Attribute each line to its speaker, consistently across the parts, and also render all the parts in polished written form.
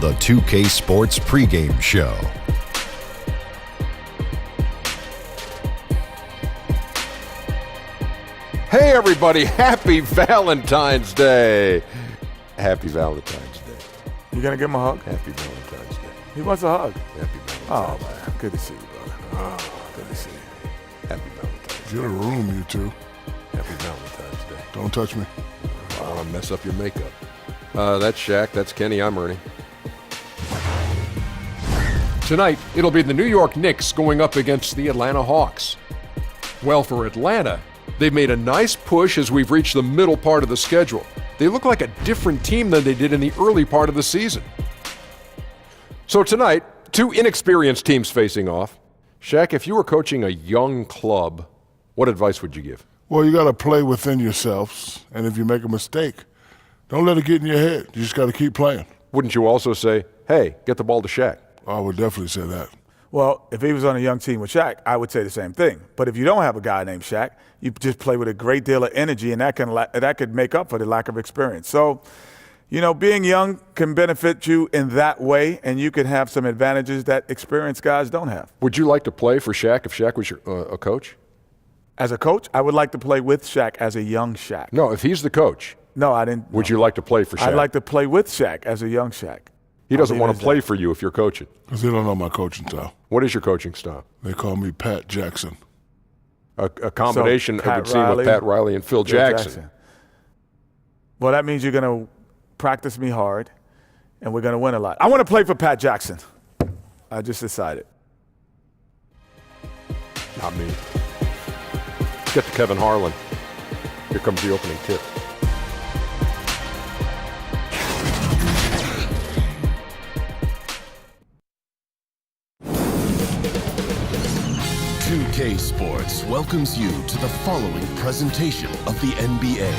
Speaker 1: The 2K Sports pregame show.
Speaker 2: Hey everybody, happy Valentine's Day. Happy Valentine's Day.
Speaker 3: You gonna give him a hug?
Speaker 2: Happy Valentine's Day.
Speaker 3: He wants a hug.
Speaker 2: Happy Valentine's
Speaker 3: Oh
Speaker 2: Day.
Speaker 3: man, good to see you, brother. Oh, good to see you.
Speaker 2: Happy Valentine's Day.
Speaker 4: Get a room, you two.
Speaker 2: Happy Valentine's Day.
Speaker 4: Don't touch me.
Speaker 2: I don't want to mess up your makeup. That's Shaq, that's Kenny, I'm Ernie. Tonight, it'll be the New York Knicks going up against the Atlanta Hawks. Well, for Atlanta, they've made a nice push as we've reached the middle part of the schedule. They look like a different team than they did in the early part of the season. So tonight, two inexperienced teams facing off. Shaq, if you were coaching a young club, what advice would you give?
Speaker 4: Well, you got to play within yourselves, and if you make a mistake, don't let it get in your head. You just got to keep playing.
Speaker 2: Wouldn't you also say, hey, get the ball to Shaq?
Speaker 4: I would definitely say that.
Speaker 3: Well, if he was on a young team with Shaq, I would say the same thing. But if you don't have a guy named Shaq, you just play with a great deal of energy, and that could make up for the lack of experience. So, you know, being young can benefit you in that way, and you can have some advantages that experienced guys don't have.
Speaker 2: Would you like to play for Shaq if Shaq was a coach?
Speaker 3: As a coach, I would like to play with Shaq as a young Shaq.
Speaker 2: No, if he's the coach.
Speaker 3: No, I didn't.
Speaker 2: Would you like to play for Shaq?
Speaker 3: I'd like to play with Shaq as a young Shaq.
Speaker 2: He doesn't want to play for you if you're coaching.
Speaker 4: Because they don't know my coaching style.
Speaker 2: What is your coaching style?
Speaker 4: They call me Pat Jackson.
Speaker 2: A combination,
Speaker 3: So,
Speaker 2: I would see, with Pat Riley and Phil Jackson.
Speaker 3: Well, that means you're going to practice me hard, and we're going to win a lot. I want to play for Pat Jackson. I just decided.
Speaker 2: Not me. Get to Kevin Harlan. Here comes the opening tip.
Speaker 1: K Sports welcomes you to the following presentation of the NBA.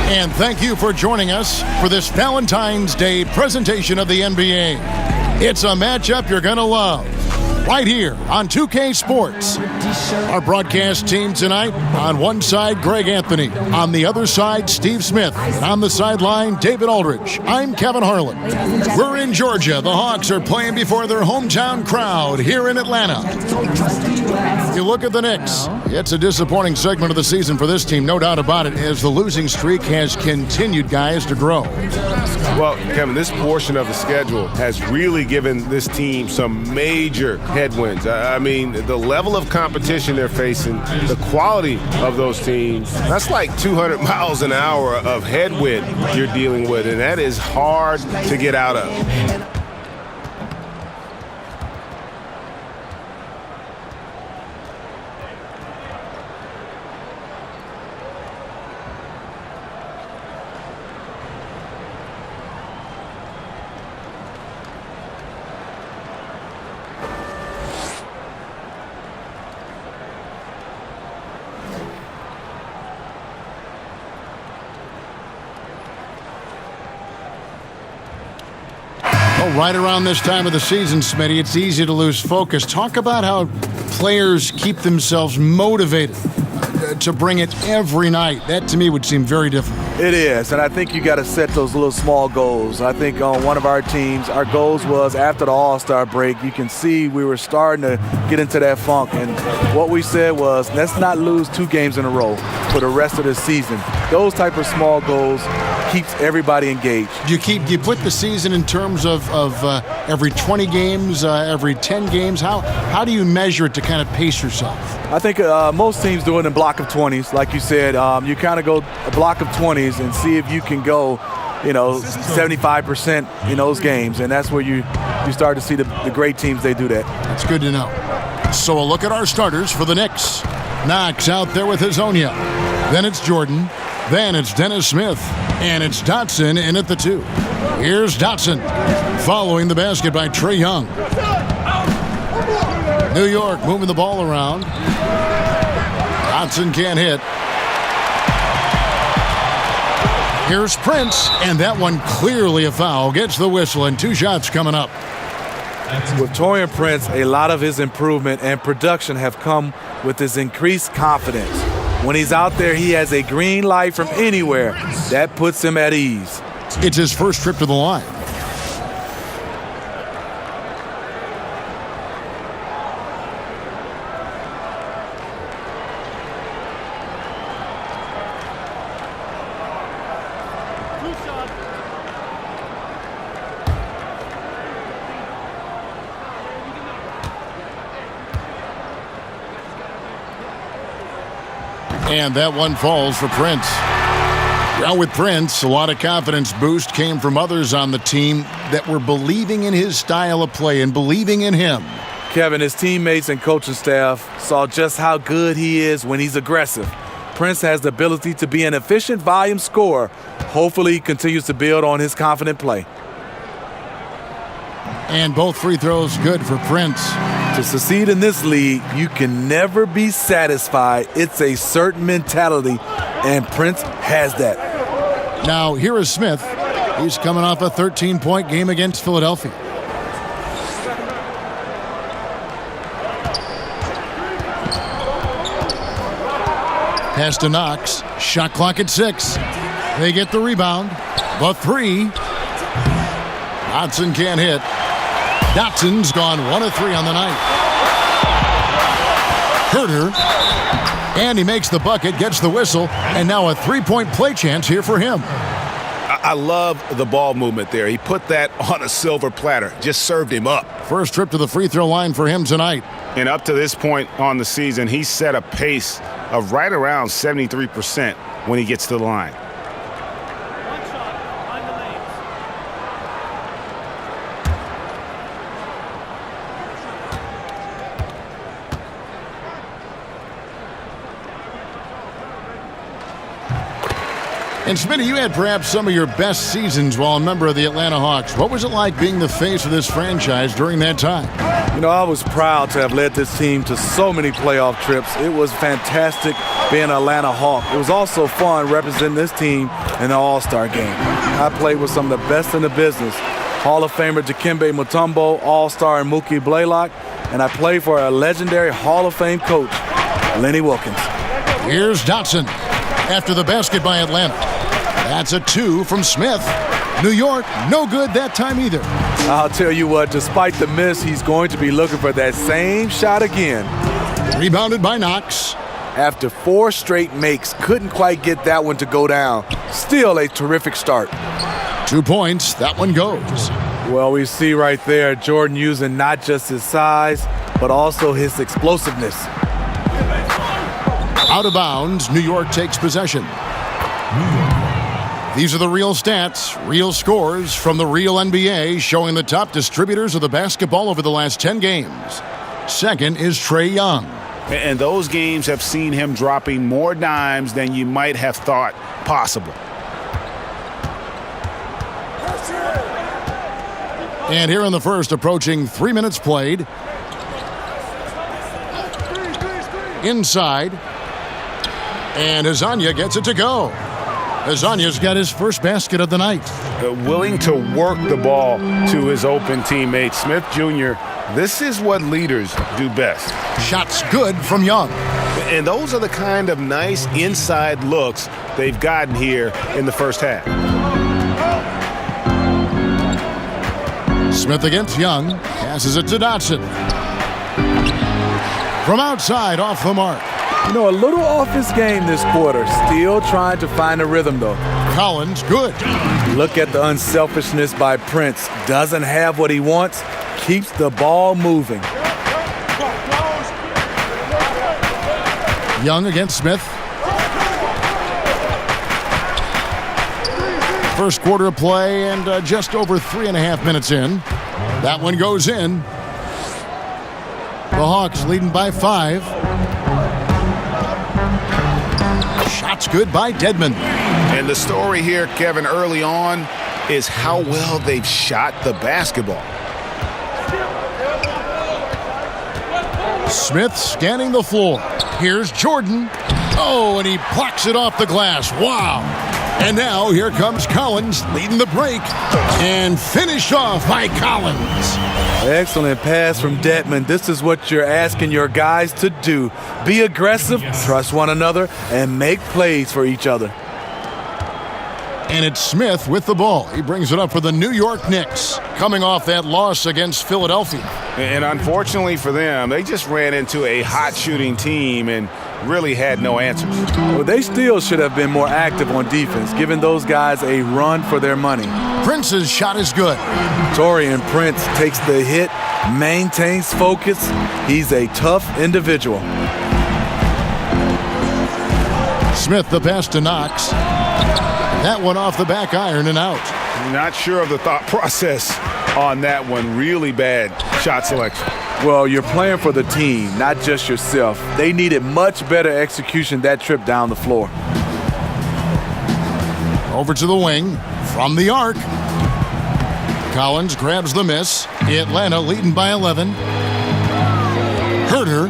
Speaker 5: And thank you for joining us for this Valentine's Day presentation of the NBA. It's a matchup you're going to love. Right here on 2K Sports. Our broadcast team tonight, on one side, Greg Anthony. On the other side, Steve Smith. And on the sideline, David Aldridge. I'm Kevin Harlan. We're in Georgia. The Hawks are playing before their hometown crowd here in Atlanta. You look at the Knicks. It's a disappointing segment of the season for this team, no doubt about it, as the losing streak has continued, guys, to grow.
Speaker 6: Well, Kevin, this portion of the schedule has really given this team some major headwinds. I mean, the level of competition they're facing, the quality of those teams, that's like 200 miles an hour of headwind you're dealing with, and that is hard to get out of.
Speaker 5: Right around this time of the season, Smitty, it's easy to lose focus. Talk about how players keep themselves motivated to bring it every night. That, to me, would seem very difficult.
Speaker 3: It is, and I think you got to set those little small goals. I think on one of our teams, our goals was after the All-Star break, you can see we were starting to get into that funk, and what we said was, let's not lose 2 games in a row for the rest of the season. Those type of small goals keeps everybody engaged.
Speaker 5: Do you put the season in terms of every 20 games, every 10 games? How do you measure it to kind of pace yourself?
Speaker 3: I think most teams do it in a block of 20s. Like you said, you kind of go a block of 20s and see if you can go, 75% in those games. And that's where you start to see the great teams, they do that.
Speaker 5: That's good to know. So a look at our starters for the Knicks. Knox out there with Hazonia. Then it's Jordan. Then it's Dennis Smith. And it's Dotson in at the 2. Here's Dotson following the basket by Trae Young. New York moving the ball around. Dotson can't hit. Here's Prince, and that one clearly a foul. Gets the whistle, and 2 shots coming up.
Speaker 3: With Taurean Prince, a lot of his improvement and production have come with his increased confidence. When he's out there, he has a green light from anywhere. That puts him at ease.
Speaker 5: It's his first trip to the line. And that one falls for Prince. Now with Prince, a lot of confidence boost came from others on the team that were believing in his style of play and believing in him.
Speaker 3: Kevin, his teammates and coaching staff saw just how good he is when he's aggressive. Prince has the ability to be an efficient volume scorer. Hopefully he continues to build on his confident play.
Speaker 5: And both free throws good for Prince.
Speaker 3: To succeed in this league, you can never be satisfied. It's a certain mentality, and Prince has that.
Speaker 5: Now, here is Smith. He's coming off a 13-point game against Philadelphia. Pass to Knox. Shot clock at 6. They get the rebound. The 3. Dotson can't hit. Dotson's gone 1 of 3 on the night. Herter. And he makes the bucket, gets the whistle, and now a 3-point play chance here for him.
Speaker 6: I love the ball movement there. He put that on a silver platter. Just served him up.
Speaker 5: First trip to the free throw line for him tonight.
Speaker 6: And up to this point on the season, he's set a pace of right around 73% when he gets to the line.
Speaker 5: And Smitty, you had perhaps some of your best seasons while a member of the Atlanta Hawks. What was it like being the face of this franchise during that time?
Speaker 3: I was proud to have led this team to so many playoff trips. It was fantastic being an Atlanta Hawk. It was also fun representing this team in the All-Star game. I played with some of the best in the business. Hall of Famer Dikembe Mutombo, All-Star Mookie Blaylock, and I played for a legendary Hall of Fame coach, Lenny Wilkins.
Speaker 5: Here's Dotson after the basket by Atlanta. That's a 2 from Smith. New York, no good that time either.
Speaker 3: I'll tell you what, despite the miss, he's going to be looking for that same shot again.
Speaker 5: Rebounded by Knox.
Speaker 3: After 4 straight makes, couldn't quite get that one to go down. Still a terrific start.
Speaker 5: 2 points, that one goes.
Speaker 3: Well, we see right there Jordan using not just his size,
Speaker 7: but also his explosiveness.
Speaker 5: Out of bounds, New York takes possession. These are the real stats, real scores from the real NBA, showing the top distributors of the basketball over the last 10 games. Second is Trae Young.
Speaker 8: And those games have seen him dropping more dimes than you might have thought possible.
Speaker 5: And here in the first, approaching 3 minutes played. Inside. And Azania gets it to go. Azania's got his first basket of the night.
Speaker 8: Willing to work the ball to his open teammate, Smith Jr. This is what leaders do best.
Speaker 5: Shots good from Young.
Speaker 8: And those are the kind of nice inside looks they've gotten here in the first half.
Speaker 5: Smith against Young. Passes it to Dotson. From outside, off the mark.
Speaker 7: You know, a little off his game this quarter. Still trying to find a rhythm, though.
Speaker 5: Collins, good.
Speaker 7: Look at the unselfishness by Prince. Doesn't have what he wants. Keeps the ball moving.
Speaker 5: Young against Smith. First quarter of play and just over 3.5 minutes in. That one goes in. The Hawks leading by 5. Shots good by Dedmon.
Speaker 8: And the story here, Kevin, early on is how well they've shot the basketball.
Speaker 5: Smith scanning the floor. Here's Jordan. Oh, and he blocks it off the glass. Wow. And now here comes Collins leading the break. And finished off by Collins.
Speaker 7: Excellent pass from Dedmon. This is what you're asking your guys to do. Be aggressive, trust one another, and make plays for each other.
Speaker 5: And it's Smith with the ball. He brings it up for the New York Knicks, coming off that loss against Philadelphia.
Speaker 8: And unfortunately for them, they just ran into a hot shooting team and really had no answers.
Speaker 7: Well, they still should have been more active on defense, giving those guys a run for their money.
Speaker 5: Prince's shot is good.
Speaker 7: Torian Prince takes the hit, maintains focus. He's a tough individual.
Speaker 5: Smith the pass to Knox. That one off the back iron and out.
Speaker 8: Not sure of the thought process on that one. Really bad shot selection.
Speaker 7: Well, you're playing for the team, not just yourself. They needed much better execution that trip down the floor.
Speaker 5: Over to the wing from the arc. Collins grabs the miss. Atlanta leading by 11. Herter.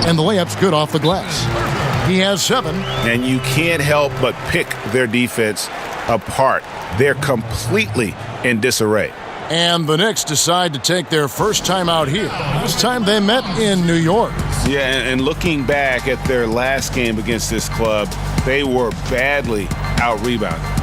Speaker 5: And the layup's good off the glass. He has 7.
Speaker 8: And you can't help but pick their defense apart. They're completely in disarray.
Speaker 5: And the Knicks decide to take their first time out here. Last time they met in New York.
Speaker 8: Yeah, and looking back at their last game against this club, they were badly out-rebounded.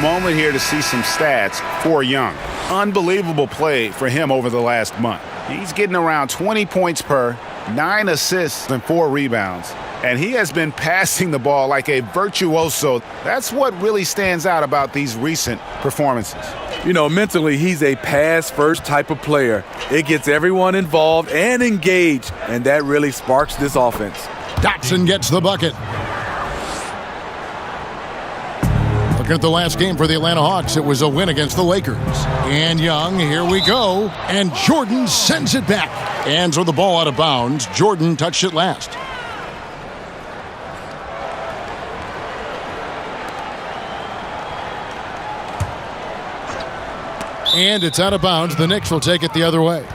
Speaker 8: Moment here to see some stats for Young. Unbelievable play for him over the last month. He's getting around 20 points per, 9 assists and 4 rebounds. And he has been passing the ball like a virtuoso. That's what really stands out about these recent performances.
Speaker 7: You know, mentally, he's a pass-first type of player. It gets everyone involved and engaged, and that really sparks this offense.
Speaker 5: Dotson gets the bucket. Looking at the last game for the Atlanta Hawks, it was a win against the Lakers. And Young, here we go. And Jordan sends it back. And throw the ball out of bounds. Jordan touched it last. And it's out of bounds. The Knicks will take it the other way.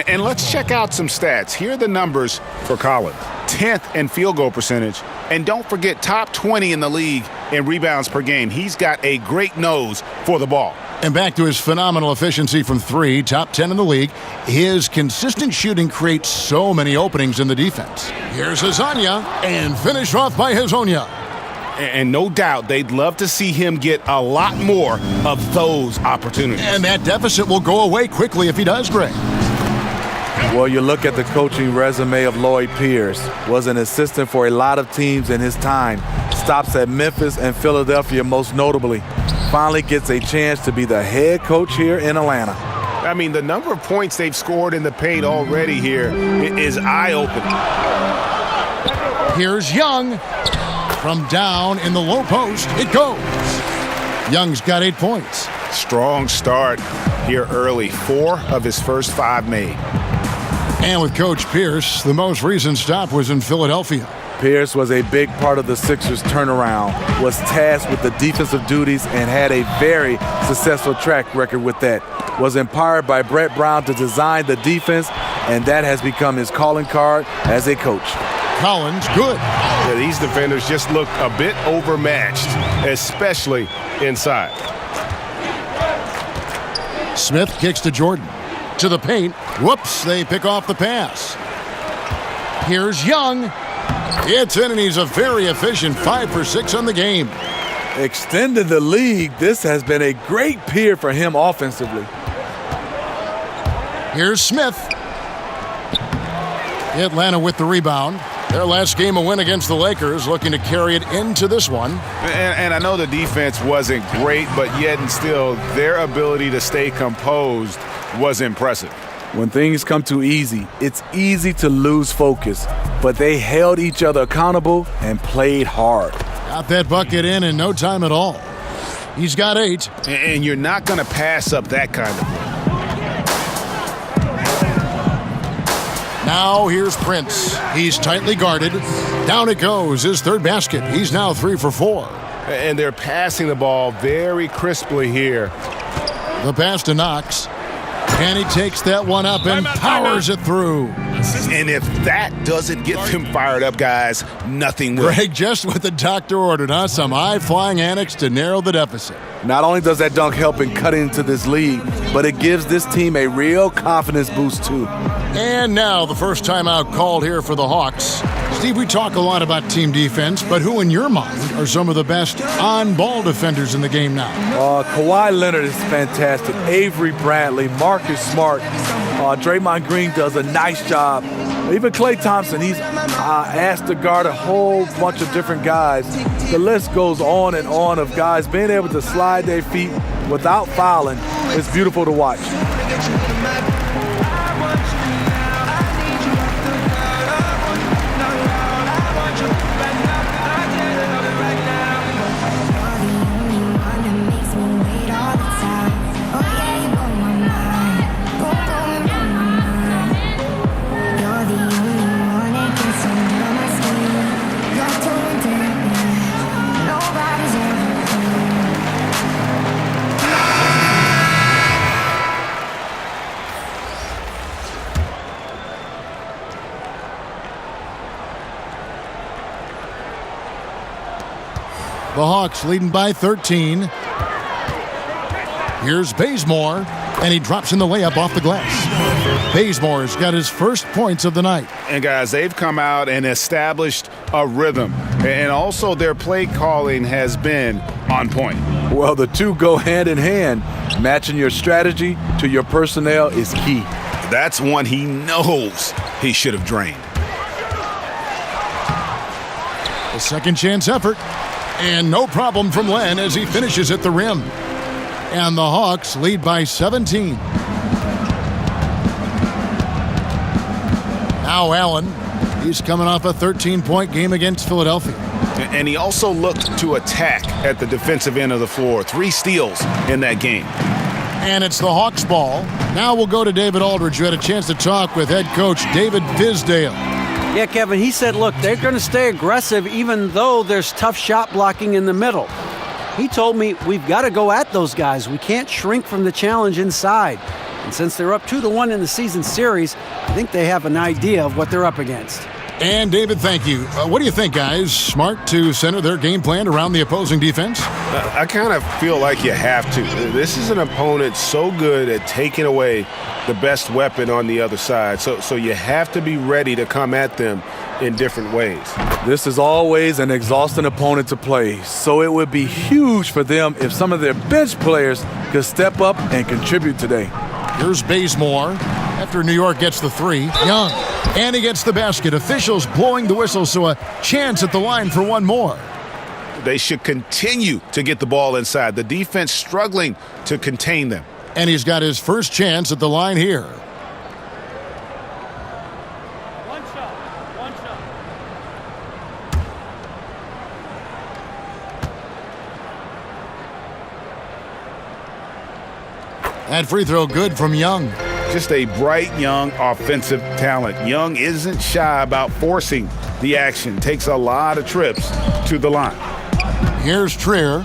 Speaker 8: And let's check out some stats. Here are the numbers for Collins. 10th in field goal percentage. And don't forget, top 20 in the league in rebounds per game. He's got a great nose for the ball.
Speaker 5: And back to his phenomenal efficiency from three, top 10 in the league. His consistent shooting creates so many openings in the defense. Here's Hezonja, and finish off by Hezonja.
Speaker 8: And no doubt they'd love to see him get a lot more of those opportunities.
Speaker 5: And that deficit will go away quickly if he does, Greg.
Speaker 7: Well, you look at the coaching resume of Lloyd Pierce. Was an assistant for a lot of teams in his time. Stops at Memphis and Philadelphia most notably. Finally gets a chance to be the head coach here in Atlanta.
Speaker 6: I mean, the number of points they've scored in the paint already here is eye-opening.
Speaker 5: Here's Young. From down in the low post, it goes. Young's got 8 points.
Speaker 8: Strong start here early. 4 of his first 5 made.
Speaker 5: And with Coach Pierce, the most recent stop was in Philadelphia.
Speaker 7: Pierce was a big part of the Sixers' turnaround, was tasked with the defensive duties, and had a very successful track record with that. Was empowered by Brett Brown to design the defense, and that has become his calling card as a coach.
Speaker 5: Collins, good.
Speaker 6: Yeah, these defenders just look a bit overmatched, especially inside.
Speaker 5: Smith kicks to Jordan. To the paint. Whoops, they pick off the pass. Here's Young. It's in, and he's a very efficient 5 for 6 on the game.
Speaker 7: Extended the league, this has been a great period for him offensively.
Speaker 5: Here's Smith. Atlanta with the rebound. Their last game a win against the Lakers, looking to carry it into this one.
Speaker 8: And I know the defense wasn't great, but yet and still, their ability to stay composed was impressive.
Speaker 7: When things come too easy, it's easy to lose focus, but they held each other accountable and played hard.
Speaker 5: Got that bucket in no time at all. He's got 8.
Speaker 8: And you're not going to pass up that kind of play.
Speaker 5: Now here's Prince. He's tightly guarded. Down it goes, his third basket. He's now 3 for 4.
Speaker 6: And they're passing the ball very crisply here.
Speaker 5: The pass to Knox. And he takes that one up and powers it through.
Speaker 8: And if that doesn't get them fired up, guys, nothing will.
Speaker 5: Greg, just what the doctor ordered, huh? Some high-flying antics to narrow the deficit.
Speaker 7: Not only does that dunk help in cutting into this league, but it gives this team a real confidence boost, too.
Speaker 5: And now the first timeout called here for the Hawks. Steve, we talk a lot about team defense, but who in your mind are some of the best on-ball defenders in the game now?
Speaker 7: Kawhi Leonard is fantastic. Avery Bradley, Marcus Smart, Draymond Green does a nice job. Even Klay Thompson, he's asked to guard a whole bunch of different guys. The list goes on and on of guys being able to slide their feet without fouling. It's beautiful to watch.
Speaker 5: The Hawks leading by 13. Here's Bazemore, and he drops in the layup off the glass. Bazemore's got his first points of the night.
Speaker 8: And, guys, they've come out and established a rhythm. And also their play calling has been on point.
Speaker 7: Well, the two go hand in hand. Matching your strategy to your personnel is key.
Speaker 8: That's one he knows he should have drained.
Speaker 5: A second chance effort. And no problem from Len as he finishes at the rim. And the Hawks lead by 17. Now Allen. He's coming off a 13-point game against Philadelphia.
Speaker 8: And he also looked to attack at the defensive end of the floor. 3 steals in that game.
Speaker 5: And it's the Hawks ball. Now we'll go to David Aldridge, who had a chance to talk with head coach David Fizdale.
Speaker 9: Yeah, Kevin, he said, look, they're going to stay aggressive even though there's tough shot blocking in the middle. He told me we've got to go at those guys. We can't shrink from the challenge inside. And since they're up 2-1 in the season series, I think they have an idea of what they're up against.
Speaker 5: And David, thank you. What do you think, guys? Smart to center their game plan around the opposing defense?
Speaker 6: I kind of feel like you have to. This is an opponent so good at taking away the best weapon on the other side. So you have to be ready to come at them in different ways.
Speaker 7: This is always an exhausting opponent to play, so it would be huge for them if some of their bench players could step up and contribute today.
Speaker 5: Here's Bazemore after New York gets the three. Young. And he gets the basket. Officials blowing the whistle, so a chance at the line for one more.
Speaker 8: They should continue to get the ball inside. The defense struggling to contain them.
Speaker 5: And he's got his first chance at the line here.
Speaker 10: One shot.
Speaker 5: That free throw good from Young.
Speaker 8: Just a bright, young, offensive talent. Young isn't shy about forcing the action. Takes a lot of trips to the line.
Speaker 5: Here's Trae.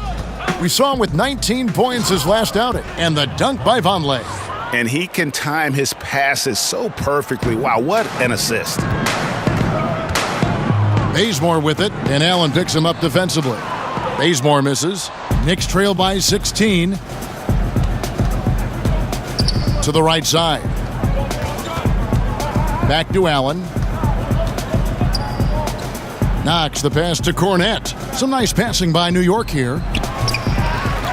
Speaker 5: We saw him with 19 points his last outing. And the dunk by Vonleh.
Speaker 8: And he can time his passes so perfectly. Wow, what an assist.
Speaker 5: Bazemore with it, and Allen picks him up defensively. Bazemore misses. Knicks trail by 16. To the right side. Back to Allen. Knox, the pass to Cornette. Some nice passing by New York here.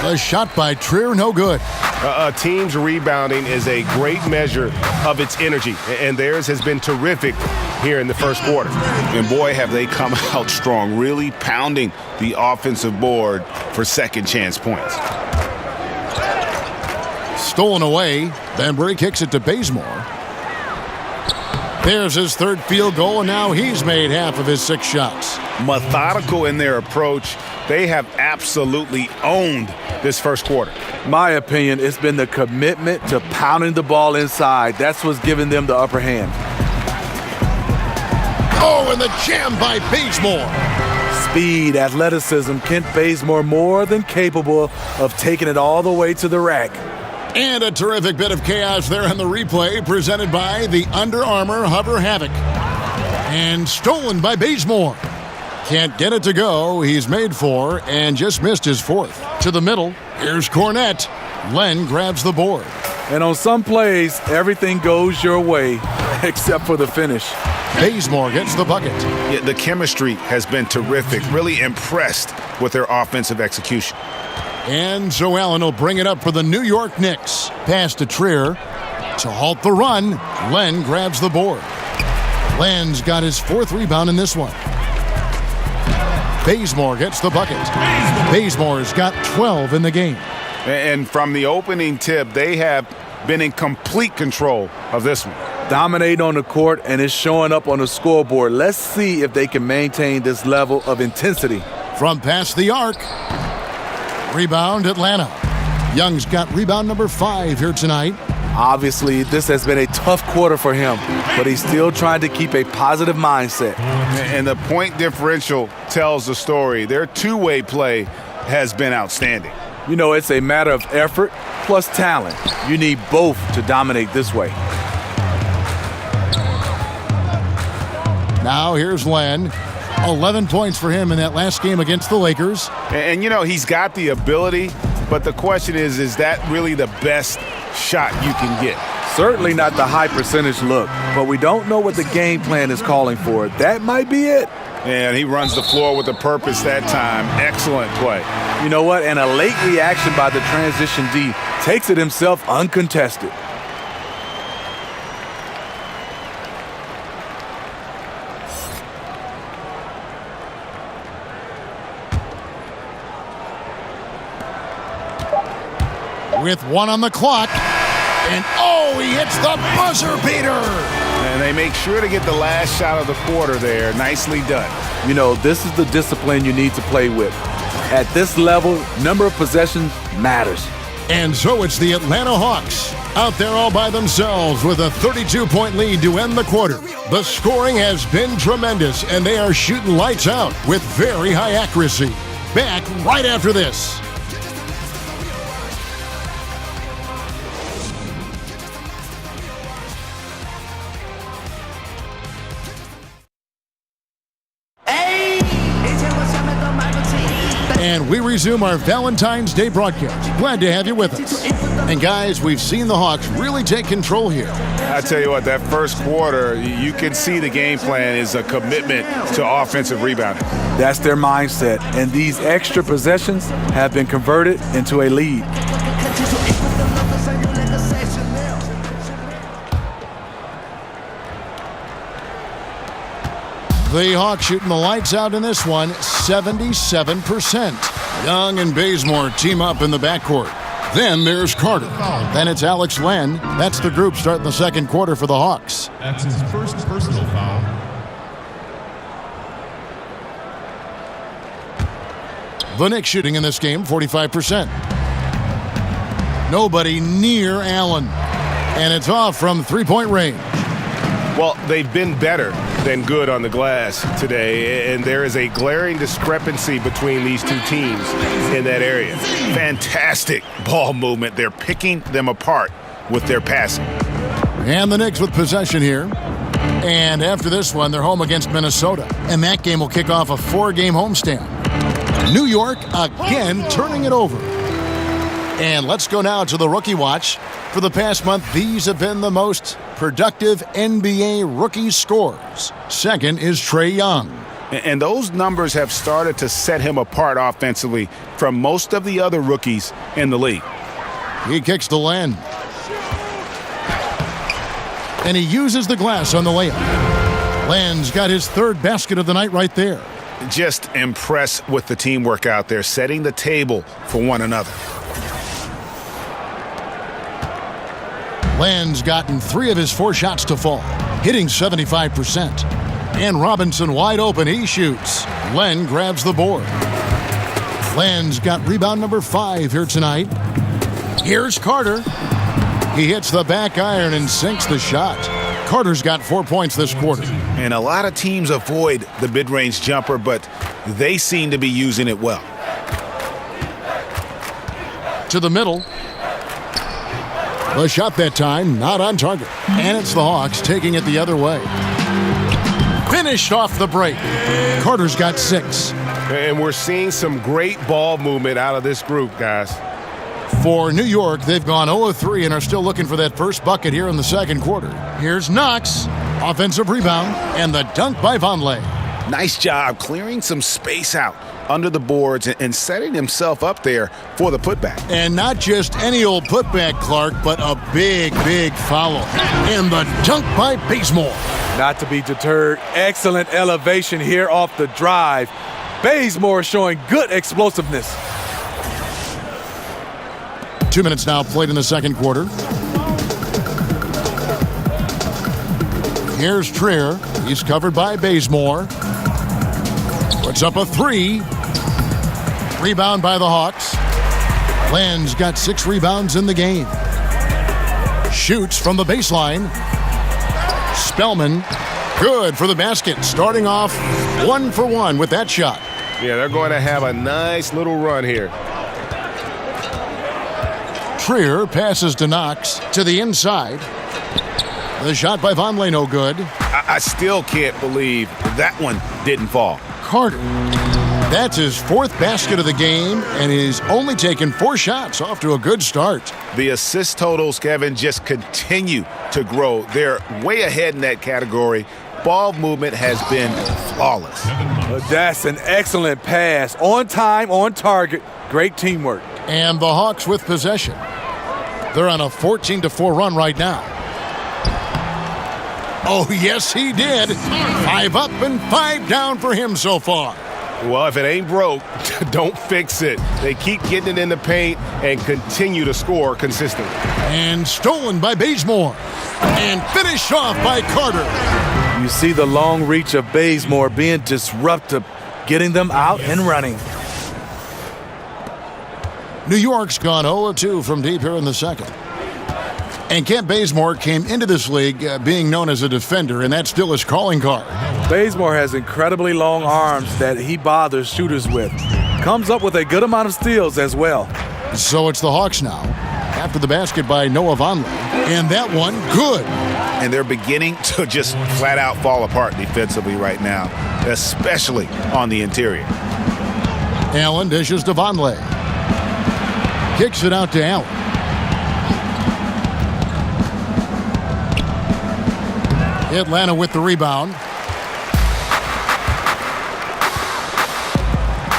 Speaker 5: A shot by Trae, no good.
Speaker 6: A team's rebounding is a great measure of its energy, and theirs has been terrific here in the first quarter.
Speaker 8: And boy, have they come out strong, really pounding the offensive board for second chance points.
Speaker 5: Stolen away. Banbury kicks it to Bazemore. There's his third field goal, and now he's made half of his 6 shots.
Speaker 8: Methodical in their approach. They have absolutely owned this first quarter.
Speaker 7: My opinion, it's been the commitment to pounding the ball inside. That's what's giving them the upper hand.
Speaker 5: Oh, and the jam by Bazemore.
Speaker 7: Speed, athleticism, Kent Bazemore more than capable of taking it all the way to the rack.
Speaker 5: And a terrific bit of chaos there on the replay presented by the Under Armour Hover Havoc. And stolen by Bazemore. Can't get it to go. He's made 4 and just missed his 4th. To the middle. Here's Cornette. Len grabs the board.
Speaker 7: And on some plays, everything goes your way except for the finish.
Speaker 5: Bazemore gets the bucket.
Speaker 8: Yeah, the chemistry has been terrific. Really impressed with their offensive execution.
Speaker 5: And so Allen will bring it up for the New York Knicks. Pass to Trae. To halt the run, Len grabs the board. Len's got his 4th rebound in this one. Bazemore gets the bucket. Bazemore's got 12 in the game.
Speaker 8: And from the opening tip, they have been in complete control of this one.
Speaker 7: Dominate on the court, and it's showing up on the scoreboard. Let's see if they can maintain this level of intensity.
Speaker 5: From past the arc. Rebound, Atlanta. Young's got rebound number 5 here tonight.
Speaker 7: Obviously, this has been a tough quarter for him, but he's still trying to keep a positive mindset.
Speaker 8: And the point differential tells the story. Their two-way play has been outstanding.
Speaker 7: You know, it's a matter of effort plus talent. You need both to dominate this way.
Speaker 5: Now here's Len. 11 points for him in that last game against the Lakers.
Speaker 8: And you know, he's got the ability, but the question is that really the best shot you can get?
Speaker 7: Certainly not the high percentage look, but we don't know what the game plan is calling for. That might be it.
Speaker 8: And he runs the floor with a purpose that time. Excellent play.
Speaker 7: You know what? And a late reaction by the transition D takes it himself uncontested.
Speaker 5: With 1 on the clock. And oh, he hits the buzzer beater.
Speaker 8: And they make sure to get the last shot of the quarter there. Nicely done.
Speaker 7: You know, this is the discipline you need to play with. At this level, number of possessions matters.
Speaker 5: And so it's the Atlanta Hawks out there all by themselves with a 32-point lead to end the quarter. The scoring has been tremendous, and they are shooting lights out with very high accuracy. Back right after this. we resume our Valentine's Day broadcast. Glad to have you with us. And guys, we've seen the Hawks really take control here.
Speaker 8: I tell you what, that first quarter, you can see the game plan is a commitment to offensive rebounding.
Speaker 7: That's their mindset, and these extra possessions have been converted into a lead.
Speaker 5: The Hawks shooting the lights out in this one, 77%. Young and Bazemore team up in the backcourt. Then there's Carter. Then it's Alex Len. That's the group starting the second quarter for the Hawks.
Speaker 11: That's his first personal foul.
Speaker 5: The Knicks shooting in this game, 45%. Nobody near Allen. And it's off from three-point range.
Speaker 6: Well, they've been better than good on the glass today, and there is a glaring discrepancy between these two teams in that area. Fantastic ball movement. They're picking them apart with their passing.
Speaker 5: And the Knicks with possession here. And after this one, they're home against Minnesota. And that game will kick off a 4-game homestand. New York again turning it over. And let's go now to the rookie watch. For the past month, these have been the most productive NBA rookie scores. Second is Trae Young.
Speaker 8: And those numbers have started to set him apart offensively from most of the other rookies in the league.
Speaker 5: He kicks to Len. And he uses the glass on the layup. Len's got his third basket of the night right there.
Speaker 8: Just impressed with the teamwork out there, setting the table for one another.
Speaker 5: Len's gotten 3 of his 4 shots to fall, hitting 75%. And Robinson wide open, he shoots. Len grabs the board. Len's got rebound number 5 here tonight. Here's Carter. He hits the back iron and sinks the shot. Carter's got 4 points this quarter.
Speaker 8: And a lot of teams avoid the mid-range jumper, but they seem to be using it well.
Speaker 5: To the middle. The shot that time, not on target. And it's the Hawks taking it the other way. Finished off the break. Carter's got 6.
Speaker 6: And we're seeing some great ball movement out of this group, guys.
Speaker 5: For New York, they've gone 0-3 and are still looking for that first bucket here in the second quarter. Here's Knox. Offensive rebound. And the dunk by Vonleh.
Speaker 8: Nice job clearing some space out under the boards and setting himself up there for the putback.
Speaker 5: And not just any old putback, Clark, but a big, big follow. And the dunk by Bazemore.
Speaker 7: Not to be deterred, excellent elevation here off the drive. Bazemore showing good explosiveness.
Speaker 5: 2 minutes now played in the second quarter. Here's Trae. He's covered by Bazemore. Puts up a 3. Rebound by the Hawks. Len's got 6 rebounds in the game. Shoots from the baseline. Spellman, good for the basket. Starting off 1 for 1 with that shot.
Speaker 6: Yeah, they're going to have a nice little run here.
Speaker 5: Trae passes to Knox to the inside. The shot by Vonleh no good.
Speaker 8: I still can't believe that one didn't fall.
Speaker 5: Carter. That's his 4th basket of the game, and he's only taken 4 shots. Off to a good start.
Speaker 8: The assist totals, Kevin, just continue to grow. They're way ahead in that category. Ball movement has been flawless.
Speaker 7: That's an excellent pass. On time, on target. Great teamwork.
Speaker 5: And the Hawks with possession. They're on a 14-4 run right now. Oh, yes, he did. 5 up and 5 down for him so far.
Speaker 6: Well, if it ain't broke, don't fix it. They keep getting it in the paint and continue to score consistently.
Speaker 5: And stolen by Bazemore. And finished off by Carter.
Speaker 7: You see the long reach of Bazemore being disruptive, getting them out and running.
Speaker 5: New York's gone 0-2 from deep here in the second. And Kent Bazemore came into this league being known as a defender, and that's still his calling card.
Speaker 7: Bazemore has incredibly long arms that he bothers shooters with. Comes up with a good amount of steals as well.
Speaker 5: So it's the Hawks now, after the basket by Noah Vonleh. And that one, good.
Speaker 8: And they're beginning to just flat out fall apart defensively right now, especially on the interior.
Speaker 5: Allen dishes to Vonleh. Kicks it out to Allen. Atlanta with the rebound.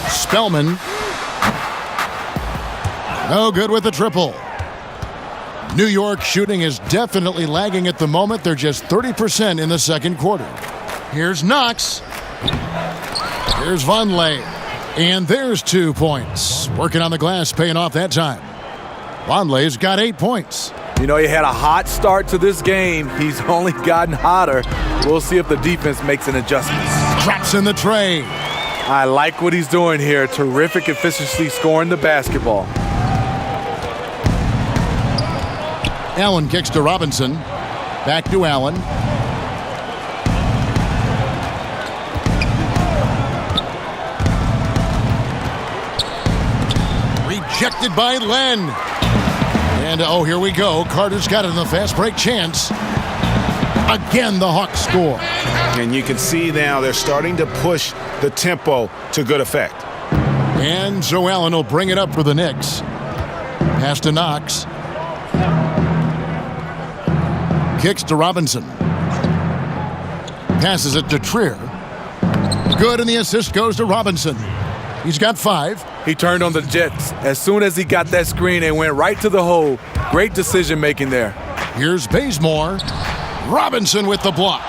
Speaker 5: Spellman. No good with the triple. New York shooting is definitely lagging at the moment. They're just 30% in the second quarter. Here's Knox. Here's Vonleh. And there's 2 points. Working on the glass, paying off that time. Vonleh's got 8 points.
Speaker 7: You know, he had a hot start to this game. He's only gotten hotter. We'll see if the defense makes an adjustment.
Speaker 5: Drops in the Trae.
Speaker 7: I like what he's doing here. Terrific efficiency scoring the basketball.
Speaker 5: Allen kicks to Robinson. Back to Allen. Rejected by Len. And oh, here we go. Carter's got it in the fast break chance. Again, the Hawks score.
Speaker 8: And you can see now they're starting to push the tempo to good effect.
Speaker 5: And Joe Allen will bring it up for the Knicks. Pass to Knox. Kicks to Robinson. Passes it to Trae. Good, and the assist goes to Robinson. He's got 5.
Speaker 7: He turned on the Jets. As soon as he got that screen, they went right to the hole. Great decision making there.
Speaker 5: Here's Bazemore. Robinson with the block.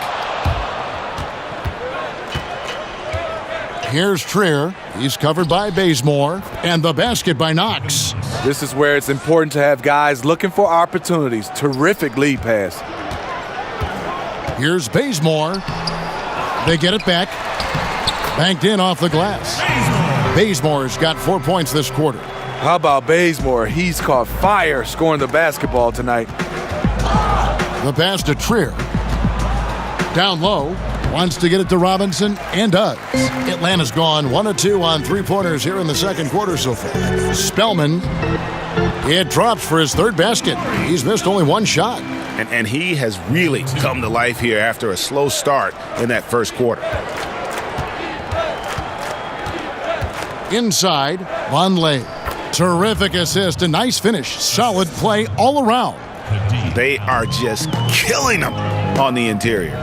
Speaker 5: Here's Trae. He's covered by Bazemore. And the basket by Knox.
Speaker 7: This is where it's important to have guys looking for opportunities. Terrific lead pass.
Speaker 5: Here's Bazemore. They get it back. Banked in off the glass. Bazemore's got 4 points this quarter.
Speaker 7: How about Bazemore? He's caught fire scoring the basketball tonight.
Speaker 5: The pass to Trae. Down low. Wants to get it to Robinson and does. Atlanta's gone 1 of 2 on 3-pointers here in the second quarter so far. Spellman. It drops for his 3rd basket. He's missed only 1 shot.
Speaker 8: And he has really come to life here after a slow start in that first quarter.
Speaker 5: Inside, Vonleh. Terrific assist, a nice finish. Solid play all around.
Speaker 8: They are just killing them on the interior.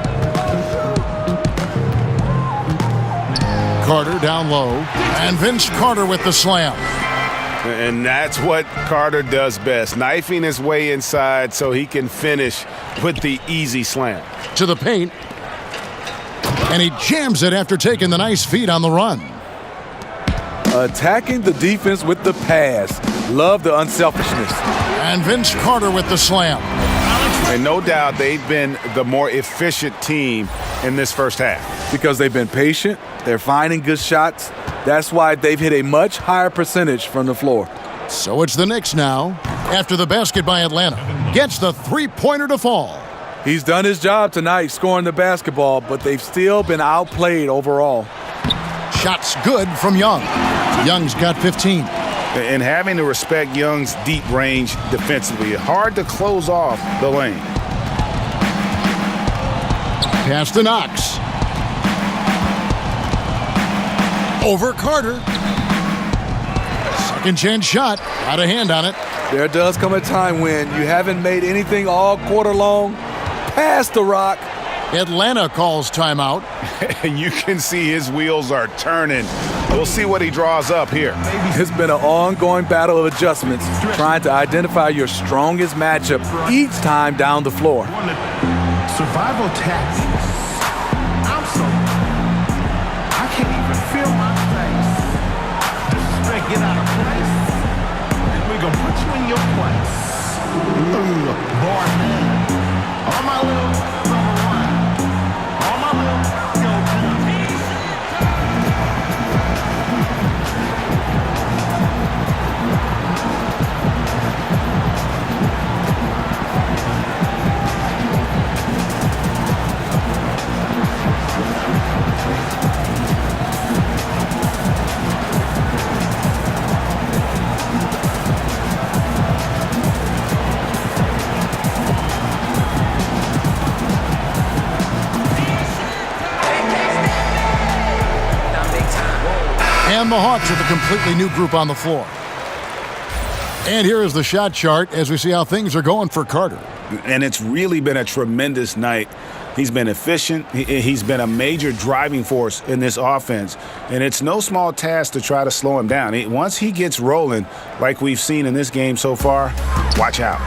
Speaker 5: Carter down low, and Vince Carter with the slam.
Speaker 8: And that's what Carter does best, knifing his way inside so he can finish with the easy slam.
Speaker 5: To the paint, and he jams it after taking the nice feed on the run.
Speaker 7: Attacking the defense with the pass. Love the unselfishness.
Speaker 5: And Vince Carter with the slam.
Speaker 8: And no doubt they've been the more efficient team in this first half.
Speaker 7: Because they've been patient, they're finding good shots. That's why they've hit a much higher percentage from the floor.
Speaker 5: So it's the Knicks now, after the basket by Atlanta. Gets the 3-pointer to fall.
Speaker 7: He's done his job tonight scoring the basketball, but they've still been outplayed overall.
Speaker 5: Shots good from Young. Young's got 15.
Speaker 8: And having to respect Young's deep range defensively, hard to close off the lane.
Speaker 5: Pass to Knox. Over Carter. Second chance shot. Got a hand on it.
Speaker 7: There does come a time when you haven't made anything all quarter long. Pass the rock.
Speaker 5: Atlanta calls timeout.
Speaker 8: And you can see his wheels are turning. We'll see what he draws up here.
Speaker 7: It's been an ongoing battle of adjustments, trying to identify your strongest matchup each time down the floor.
Speaker 12: Survival tactics. I'm so I can't even feel my face. Disrespect, get out of place. We're gonna put you in your place. Boy, man. All my little number one. All my little
Speaker 5: And the Hawks with a completely new group on the floor. And here is the shot chart as we see how things are going for Carter.
Speaker 8: And it's really been a tremendous night. He's been efficient. He's been a major driving force in this offense. And it's no small task to try to slow him down. Once he gets rolling, like we've seen in this game so far, watch out.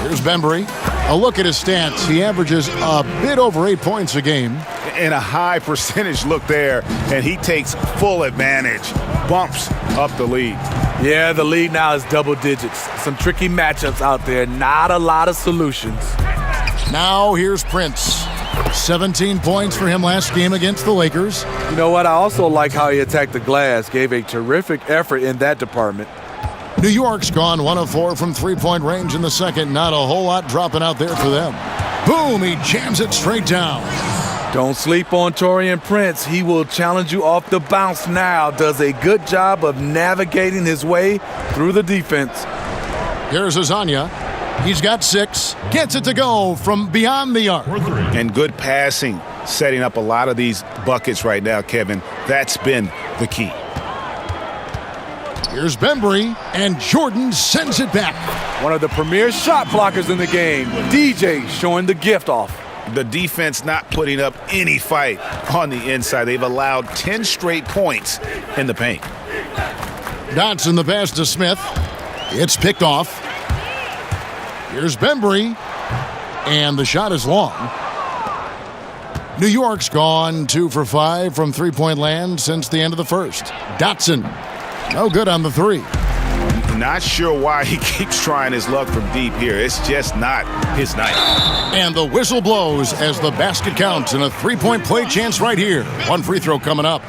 Speaker 5: Here's Bembry. A look at his stats. He averages a bit over 8 points a game.
Speaker 8: And a high percentage look there, and he takes full advantage. Bumps up the lead.
Speaker 7: Yeah, the lead now is double digits. Some tricky matchups out there. Not a lot of solutions.
Speaker 5: Now here's Prince. 17 points for him last game against the Lakers.
Speaker 7: You know what? I also like how he attacked the glass. Gave a terrific effort in that department.
Speaker 5: New York's gone 1 of 4 from three-point range in the second. Not a whole lot dropping out there for them. Boom, he jams it straight down.
Speaker 7: Don't sleep on Taurean Prince. He will challenge you off the bounce now. Does a good job of navigating his way through the defense.
Speaker 5: Here's Azania. He's got 6. Gets it to go from beyond the arc.
Speaker 8: And good passing, setting up a lot of these buckets right now, Kevin. That's been the key.
Speaker 5: Here's Bembry, and Jordan sends it back.
Speaker 7: One of the premier shot blockers in the game. DJ showing the gift off.
Speaker 8: The defense not putting up any fight on the inside. They've allowed 10 straight points in the paint.
Speaker 5: Dotson the pass to Smith. It's picked off. Here's Bembry, and the shot is long. New York's gone 2 for 5 from three-point land since the end of the first. Dotson, no good on the 3.
Speaker 8: Not sure why he keeps trying his luck from deep here. It's just not his night.
Speaker 5: And the whistle blows as the basket counts and a three-point play chance right here. One free throw coming up.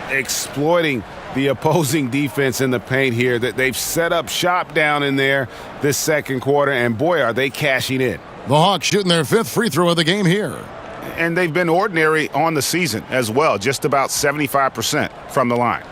Speaker 6: Exploiting the opposing defense in the paint here. That they've set up shop down in there this second quarter, and boy, are they cashing in.
Speaker 5: The Hawks shooting their 5th free throw of the game here.
Speaker 8: And they've been ordinary on the season as well, just about 75% from the line.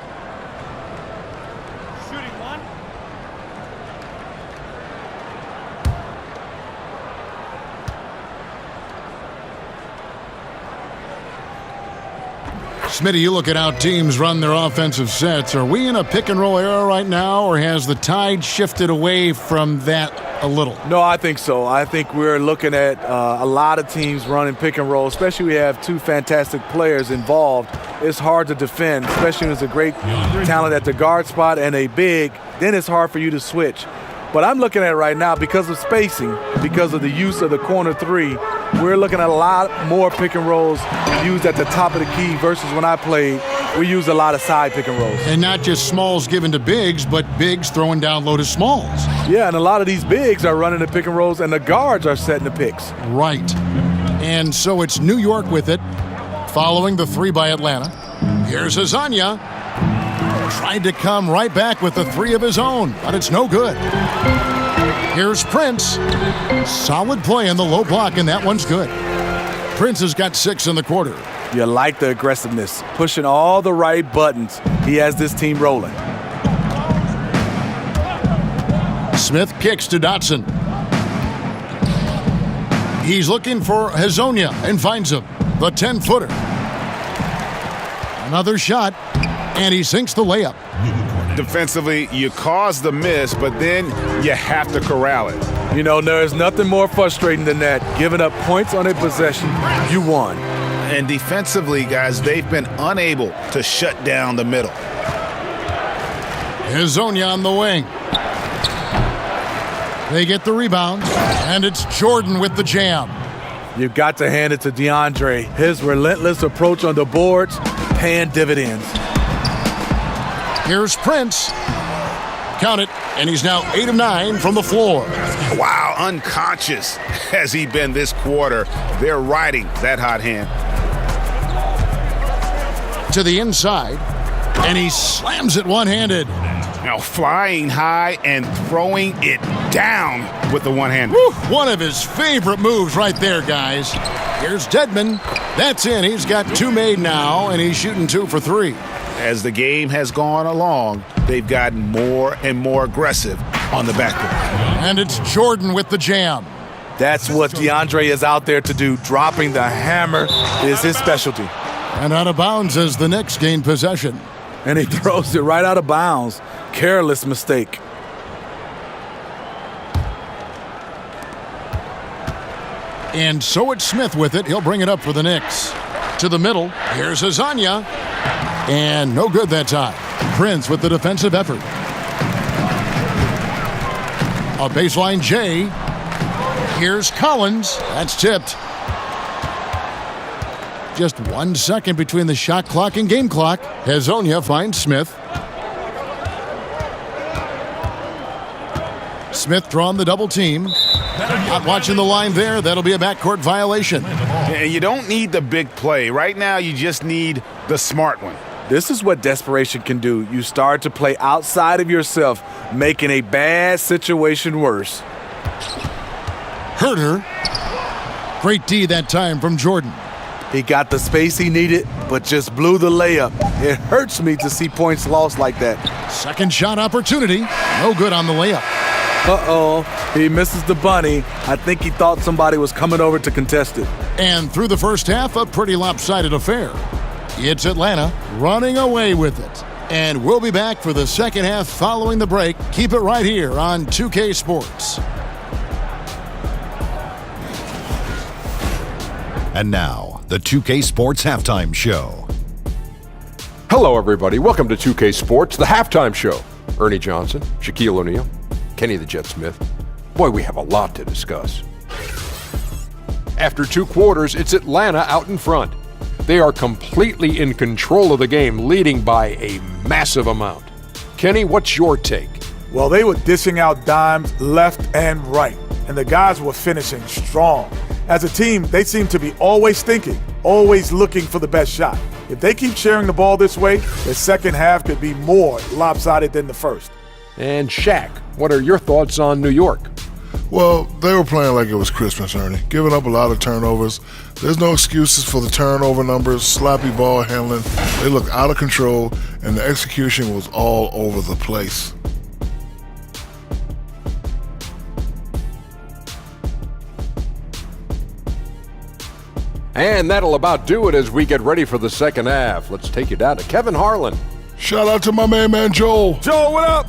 Speaker 5: Smitty, you look at how teams run their offensive sets. Are we in a pick-and-roll era right now, or has the tide shifted away from that a little?
Speaker 7: No, I think so. I think we're looking at a lot of teams running pick-and-roll, especially we have 2 fantastic players involved. It's hard to defend, especially when there's a great talent at the guard spot and a big. Then it's hard for you to switch. But I'm looking at it right now because of spacing, because of the use of the corner 3. We're looking at a lot more pick and rolls used at the top of the key versus when I played, we used a lot of side pick and rolls.
Speaker 5: And not just smalls given to bigs, but bigs throwing down low to smalls.
Speaker 7: Yeah, and a lot of these bigs are running the pick and rolls, and the guards are setting the picks.
Speaker 5: Right. And so it's New York with it, following the 3 by Atlanta. Here's Azania. Tried to come right back with the 3 of his own, but it's no good. Here's Prince. Solid play in the low block, and that one's good. Prince has got 6 in the quarter.
Speaker 7: You like the aggressiveness, pushing all the right buttons. He has this team rolling.
Speaker 5: Smith kicks to Dotson. He's looking for Hazonia and finds him. The 10-footer. Another shot, and he sinks the layup.
Speaker 6: Defensively, you cause the miss, but then you have to corral it.
Speaker 7: You know, there's nothing more frustrating than that. Giving up points on a possession, you won.
Speaker 8: And defensively, guys, they've been unable to shut down the middle.
Speaker 5: Hazonia on the wing. They get the rebound, and it's Jordan with the jam.
Speaker 7: You've got to hand it to DeAndre. His relentless approach on the boards, paying dividends.
Speaker 5: Here's Prince. Count it, and he's now 8 of 9 from the floor.
Speaker 8: Wow, unconscious has he been this quarter. They're riding that hot hand.
Speaker 5: To the inside, and he slams it one-handed.
Speaker 8: Now flying high and throwing it down with the one-hand.
Speaker 5: One of his favorite moves right there, guys. Here's Dedmon. That's in. He's got 2 made now, and he's shooting 2 for 3.
Speaker 8: As the game has gone along, they've gotten more and more aggressive on the backcourt.
Speaker 5: And it's Jordan with the jam.
Speaker 7: That's what DeAndre is out there to do. Dropping the hammer is his specialty.
Speaker 5: And out of bounds as the Knicks gain possession.
Speaker 7: And he throws it right out of bounds. Careless mistake.
Speaker 5: And so it's Smith with it. He'll bring it up for the Knicks. To the middle. Here's Azania. And no good that time. Prince with the defensive effort. A baseline J. Here's Collins. That's tipped. Just 1 second between the shot clock and game clock. Hazonia finds Smith. Smith drawing the double team. Not watching the line there. That'll be a backcourt violation.
Speaker 8: And you don't need the big play. Right now, you just need the smart one.
Speaker 7: This is what desperation can do. You start to play outside of yourself, making a bad situation worse.
Speaker 5: Herter. Great D that time from Jordan.
Speaker 7: He got the space he needed, but just blew the layup. It hurts me to see points lost like that.
Speaker 5: Second shot opportunity. No good on the layup.
Speaker 7: Uh-oh. He misses the bunny. I think he thought somebody was coming over to contest it.
Speaker 5: And through the first half, a pretty lopsided affair. It's Atlanta running away with it. And we'll be back for the second half following the break. Keep it right here on 2K Sports.
Speaker 13: And now, the 2K Sports Halftime Show.
Speaker 2: Hello, everybody. Welcome to 2K Sports, the halftime show. Ernie Johnson, Shaquille O'Neal, Kenny the Jet Smith. Boy, we have a lot to discuss. After 2 quarters, it's Atlanta out in front. They are completely in control of the game, leading by a massive amount. Kenny, what's your take?
Speaker 3: Well, they were dishing out dimes left and right, and the guys were finishing strong. As a team, they seem to be always thinking, always looking for the best shot. If they keep sharing the ball this way, the second half could be more lopsided than the first.
Speaker 2: And Shaq, what are your thoughts on New York?
Speaker 4: Well, they were playing like it was Christmas, Ernie, giving up a lot of turnovers. There's no excuses for the turnover numbers, sloppy ball handling. They looked out of control, and the execution was all over the place.
Speaker 2: And that'll about do it as we get ready for the second half. Let's take you down to Kevin Harlan.
Speaker 4: Shout out to my man Joel.
Speaker 3: Joel, what up?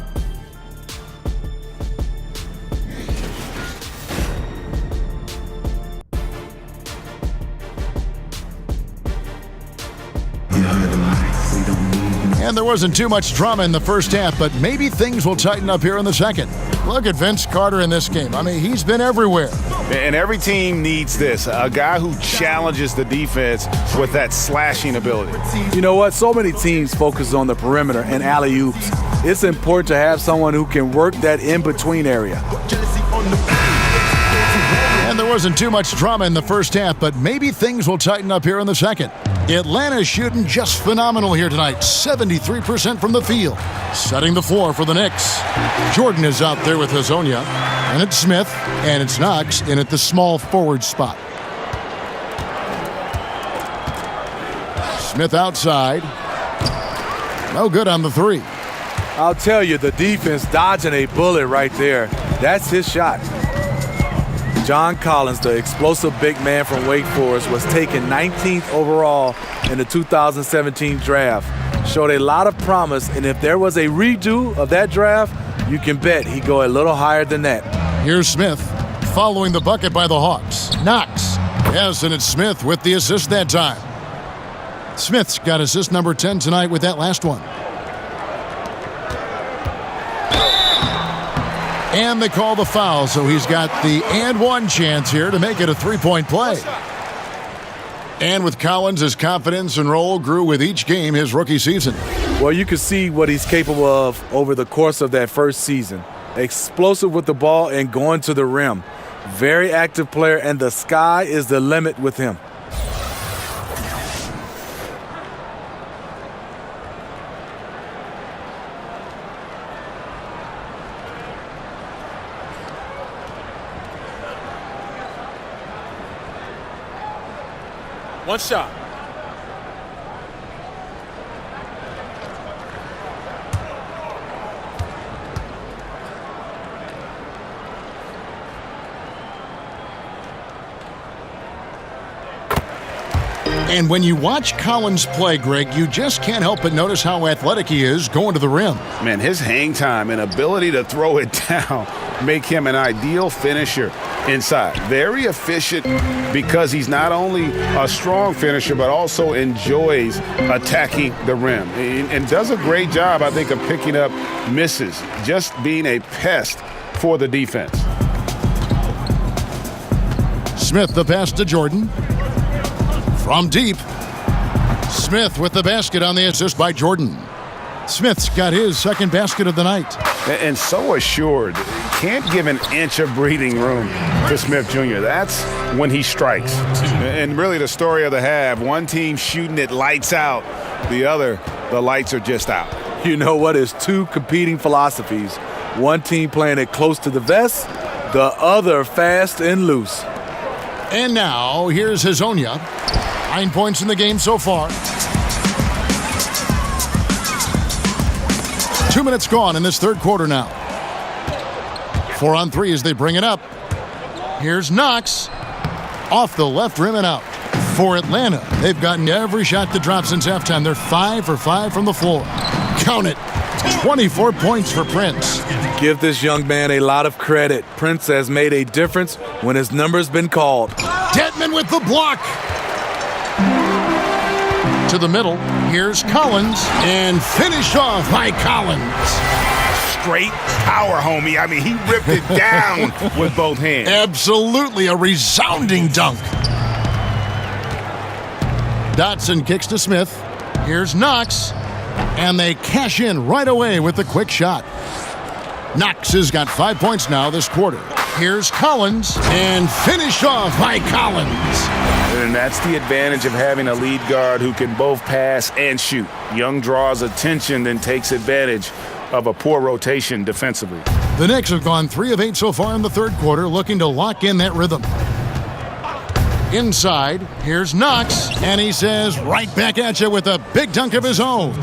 Speaker 5: And there wasn't too much drama in the first half, but maybe things will tighten up here in the second. Look at Vince Carter in this game. I mean, he's been everywhere.
Speaker 8: And every team needs this, a guy who challenges the defense with that slashing ability.
Speaker 7: You know what? So many teams focus on the perimeter and alley-oops. It's important to have someone who can work that in-between area.
Speaker 5: And there wasn't too much drama in the first half, but maybe things will tighten up here in the second. Atlanta's shooting just phenomenal here tonight, 73% from the field. Setting the floor for the Knicks. Jordan is out there with Hazonia, and it's Smith, and it's Knox in at the small forward spot. Smith outside. No good on the three.
Speaker 7: I'll tell you, the defense dodging a bullet right there. That's his shot. John Collins, the explosive big man from Wake Forest, was taken 19th overall in the 2017 draft. Showed a lot of promise, and if there was a redo of that draft, you can bet he'd go a little higher than that.
Speaker 5: Here's Smith following the bucket by the Hawks. Knox. Yes, and it's Smith with the assist that time. Smith's got assist number 10 tonight with that last one. And they call the foul, so he's got the and one chance here to make it a three-point play. And with Collins, his confidence and role grew with each game his rookie season.
Speaker 7: Well, you can see what he's capable of over the course of that first season. Explosive with the ball and going to the rim. Very active player, and the sky is the limit with him.
Speaker 10: One shot.
Speaker 5: And when you watch Collins play, Greg, you just can't help but notice how athletic he is going to the rim.
Speaker 8: Man, his hang time and ability to throw it down make him an ideal finisher inside. Very efficient because he's not only a strong finisher, but also enjoys attacking the rim. And does a great job, I think, of picking up misses, just being a pest for the defense.
Speaker 5: Smith the pass to Jordan. From deep, Smith with the basket on the assist by Jordan. Smith's got his second basket of the night.
Speaker 8: And so assured, can't give an inch of breathing room to Smith Jr. That's when he strikes. And really the story of the half, one team shooting it lights out, the other, the lights are just out.
Speaker 7: You know what? It's two competing philosophies. One team playing it close to the vest, the other fast and loose.
Speaker 5: And now, here's Hazonia. 9 points in the game so far. 2 minutes gone in this third quarter now. 4 on 3 as they bring it up. Here's Knox. Off the left rim and out. For Atlanta, they've gotten every shot that dropped since halftime. They're 5 for 5 from the floor. Count it. 24 points for Prince.
Speaker 7: Give this young man a lot of credit. Prince has made a difference when his number's been called.
Speaker 5: Dedmon with the block. To the middle, here's Collins, and finished off by Collins.
Speaker 8: Straight power, homie. I mean, he ripped it down with both hands.
Speaker 5: Absolutely a resounding dunk. Dotson kicks to Smith. Here's Knox, and they cash in right away with the quick shot. Knox has got 5 points now this quarter. Here's Collins, and finished off by Collins.
Speaker 8: And that's the advantage of having a lead guard who can both pass and shoot. Young draws attention, then takes advantage of a poor rotation defensively.
Speaker 5: The Knicks have gone 3 of 8 so far in the third quarter, looking to lock in that rhythm. Inside, here's Knox, and he says right back at you with a big dunk of his own.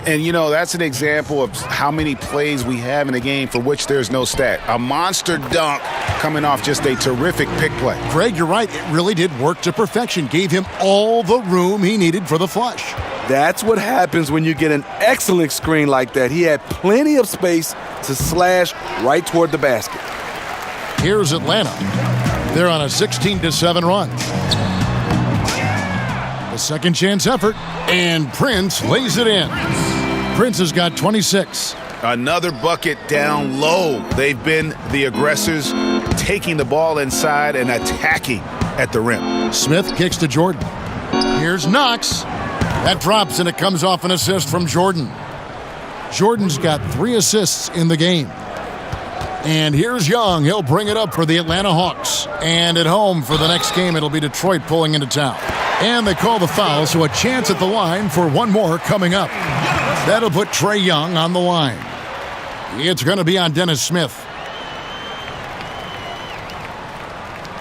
Speaker 8: And, you know, that's an example of how many plays we have in a game for which there's no stat. A monster dunk coming off just a terrific pick play.
Speaker 5: Greg, you're right. It really did work to perfection. Gave him all the room he needed for the flush.
Speaker 7: That's what happens when you get an excellent screen like that. He had plenty of space to slash right toward the basket.
Speaker 5: Here's Atlanta. They're on a 16-7 run. A second chance effort, and Prince lays it in. Prince has got 26.
Speaker 8: Another bucket down low. They've been the aggressors, taking the ball inside and attacking at the rim.
Speaker 5: Smith kicks to Jordan. Here's Knox. That drops, and it comes off an assist from Jordan. Jordan's got 3 assists in the game. And here's Young. He'll bring it up for the Atlanta Hawks. And at home for the next game, it'll be Detroit pulling into town. And they call the foul, so a chance at the line for one more coming up. That'll put Trae Young on the line. It's going to be on Dennis Smith.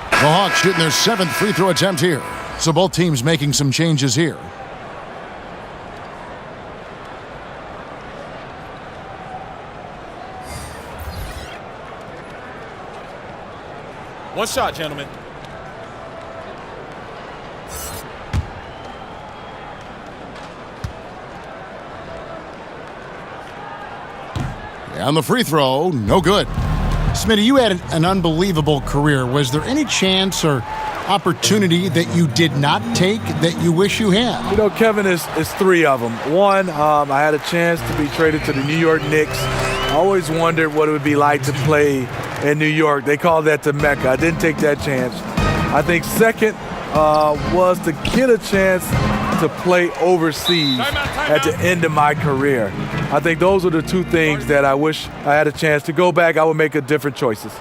Speaker 5: The Hawks shooting their 7th free throw attempt here. So both teams making some changes here.
Speaker 10: One shot, gentlemen.
Speaker 5: On the free throw, no good. Smitty, you had an unbelievable career. Was there any chance or opportunity that you did not take that you wish you had?
Speaker 7: You know, Kevin, is 3 of them. One, I had a chance to be traded to the New York Knicks. I always wondered what it would be like to play in New York. They call that the Mecca. I didn't take that chance. I think second was to get a chance to play overseas at the end of my career. I think those are the 2 things that I wish I had a chance to go back. I would make different choices.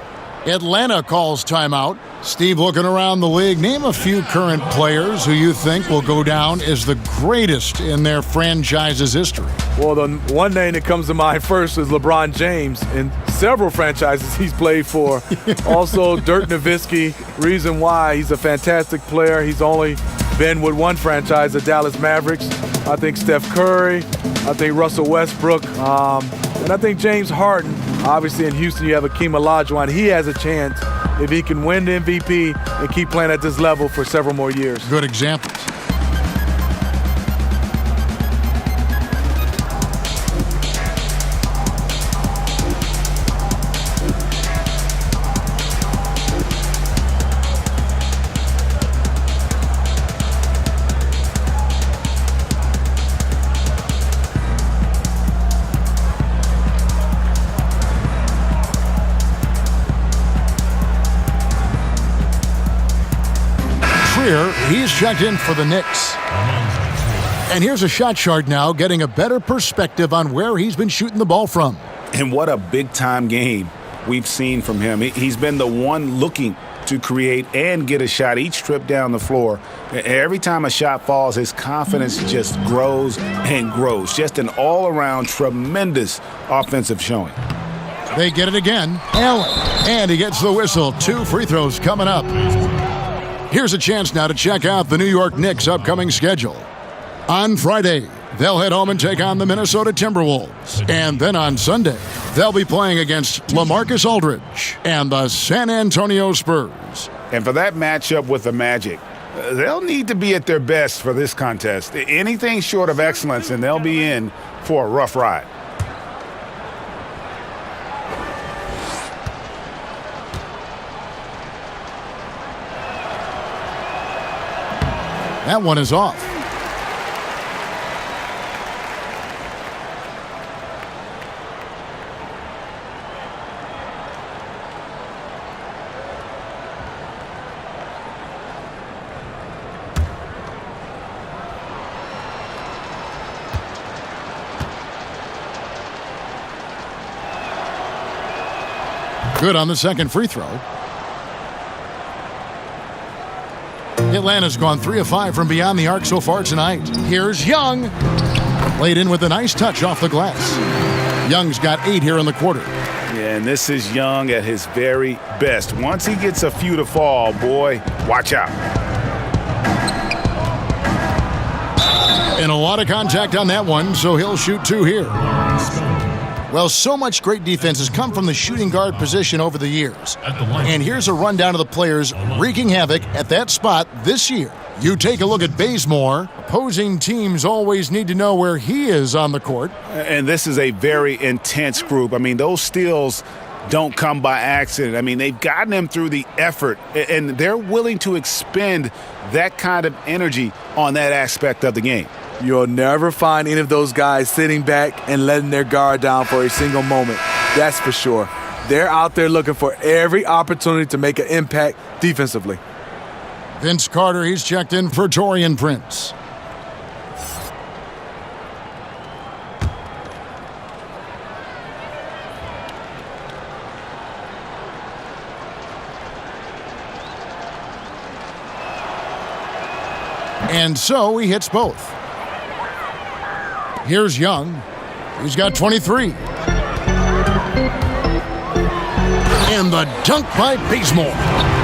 Speaker 5: Atlanta calls timeout. Steve looking around the league. Name a few current players who you think will go down as the greatest in their franchise's history.
Speaker 7: Well, the one name that comes to mind first is LeBron James. In several franchises he's played for. Also, Dirk Nowitzki. Reason why he's a fantastic player. He's only been with one franchise, the Dallas Mavericks. I think Steph Curry. I think Russell Westbrook. And I think James Harden. Obviously, in Houston, you have Akeem Olajuwon. He has a chance if he can win the MVP and keep playing at this level for several more years.
Speaker 5: Good examples. Trier, he's checked in for the Knicks. And here's a shot chart now, getting a better perspective on where he's been shooting the ball from.
Speaker 8: And what a big-time game we've seen from him. He's been the one looking to create and get a shot each trip down the floor. Every time a shot falls, his confidence just grows and grows. Just an all-around tremendous offensive showing.
Speaker 5: They get it again. Allen. And he gets the whistle. 2 free throws coming up. Here's a chance now to check out the New York Knicks' upcoming schedule. On Friday, they'll head home and take on the Minnesota Timberwolves. And then on Sunday, they'll be playing against LaMarcus Aldridge and the San Antonio Spurs.
Speaker 8: And for that matchup with the Magic, they'll need to be at their best for this contest. Anything short of excellence, and they'll be in for a rough ride.
Speaker 5: That one is off. Good on the second free throw. Atlanta's gone 3 of 5 from beyond the arc so far tonight. Here's Young. Laid in with a nice touch off the glass. Young's got 8 here in the quarter.
Speaker 8: Yeah, and this is Young at his very best. Once he gets a few to fall, boy, watch out.
Speaker 5: And a lot of contact on that one, so he'll shoot 2 here. Well, so much great defense has come from the shooting guard position over the years. And here's a rundown of the players wreaking havoc at that spot this year. You take a look at Bazemore. Opposing teams always need to know where he is on the court.
Speaker 8: And this is a very intense group. I mean, those steals don't come by accident. I mean, they've gotten them through the effort, and they're willing to expend that kind of energy on that aspect of the game.
Speaker 7: You'll never find any of those guys sitting back and letting their guard down for a single moment. That's for sure. They're out there looking for every opportunity to make an impact defensively.
Speaker 5: Vince Carter, he's checked in for Taurean Prince. And so he hits both. Here's Young. He's got 23. And the dunk by Bazemore.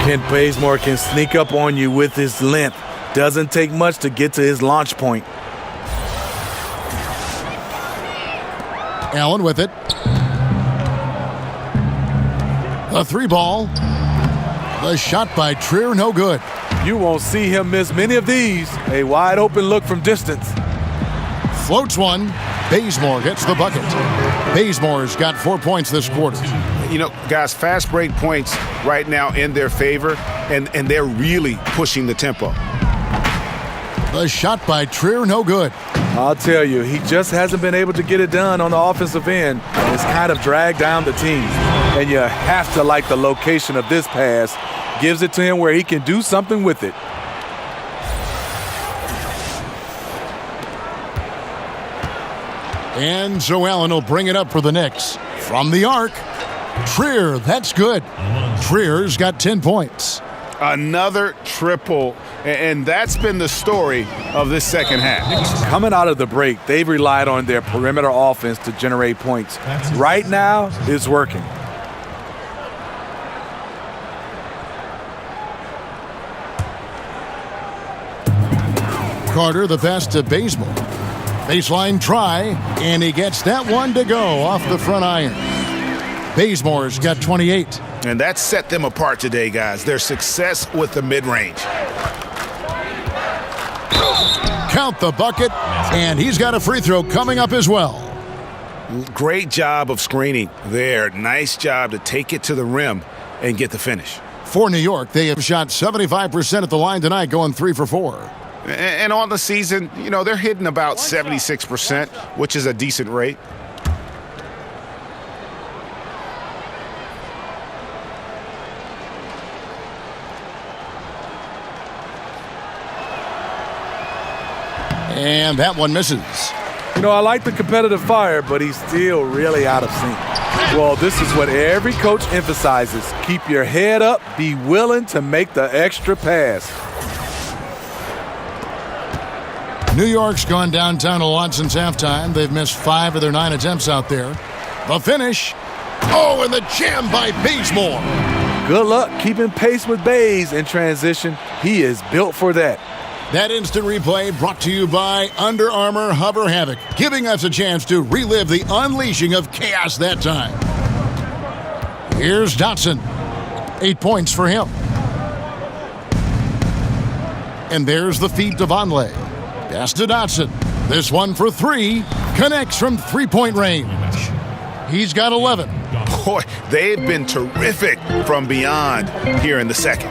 Speaker 7: Kent Bazemore can sneak up on you with his length. Doesn't take much to get to his launch point.
Speaker 5: Allen with it. The 3 ball. The shot by Trier, no good.
Speaker 7: You won't see him miss many of these. A wide open look from distance.
Speaker 5: Floats one. Bazemore gets the bucket. Bazemore's got 4 points this quarter.
Speaker 8: You know, guys, fast break points right now in their favor, and they're really pushing the tempo.
Speaker 5: The shot by Trier, no good.
Speaker 7: I'll tell you, he just hasn't been able to get it done on the offensive end. It's kind of dragged down the team. And you have to like the location of this pass. Gives it to him where he can do something with it.
Speaker 5: And so Allen will bring it up for the Knicks. From the arc, Trier, that's good. Trier's got 10 points.
Speaker 8: Another triple, and that's been the story of this second half.
Speaker 7: Coming out of the break, they've relied on their perimeter offense to generate points. Right now, it's working.
Speaker 5: Carter, the pass to Bazemore. Baseline try, and he gets that one to go off the front iron. Bazemore's got 28.
Speaker 8: And that set them apart today, guys. Their success with the mid-range.
Speaker 5: Count the bucket, and he's got a free throw coming up as well.
Speaker 8: Great job of screening there. Nice job to take it to the rim and get the finish.
Speaker 5: For New York, they have shot 75% at the line tonight, going 3 for 4.
Speaker 8: And on the season, you know, they're hitting about 76%, which is a decent rate.
Speaker 5: And that one misses.
Speaker 7: You know, I like the competitive fire, but he's still really out of sync. Well, this is what every coach emphasizes. Keep your head up. Be willing to make the extra pass.
Speaker 5: New York's gone downtown a lot since halftime. They've missed 5 of their 9 attempts out there. The finish. Oh, and the jam by Bazemore.
Speaker 7: Good luck keeping pace with Baze in transition. He is built for that.
Speaker 5: That instant replay brought to you by Under Armour Hover Havoc, giving us a chance to relive the unleashing of chaos that time. Here's Dotson. 8 points for him. And there's the feed to Vonleh. Pass to Dotson. This one for 3. Connects from three-point range. He's got 11.
Speaker 8: Boy, they've been terrific from beyond here in the second.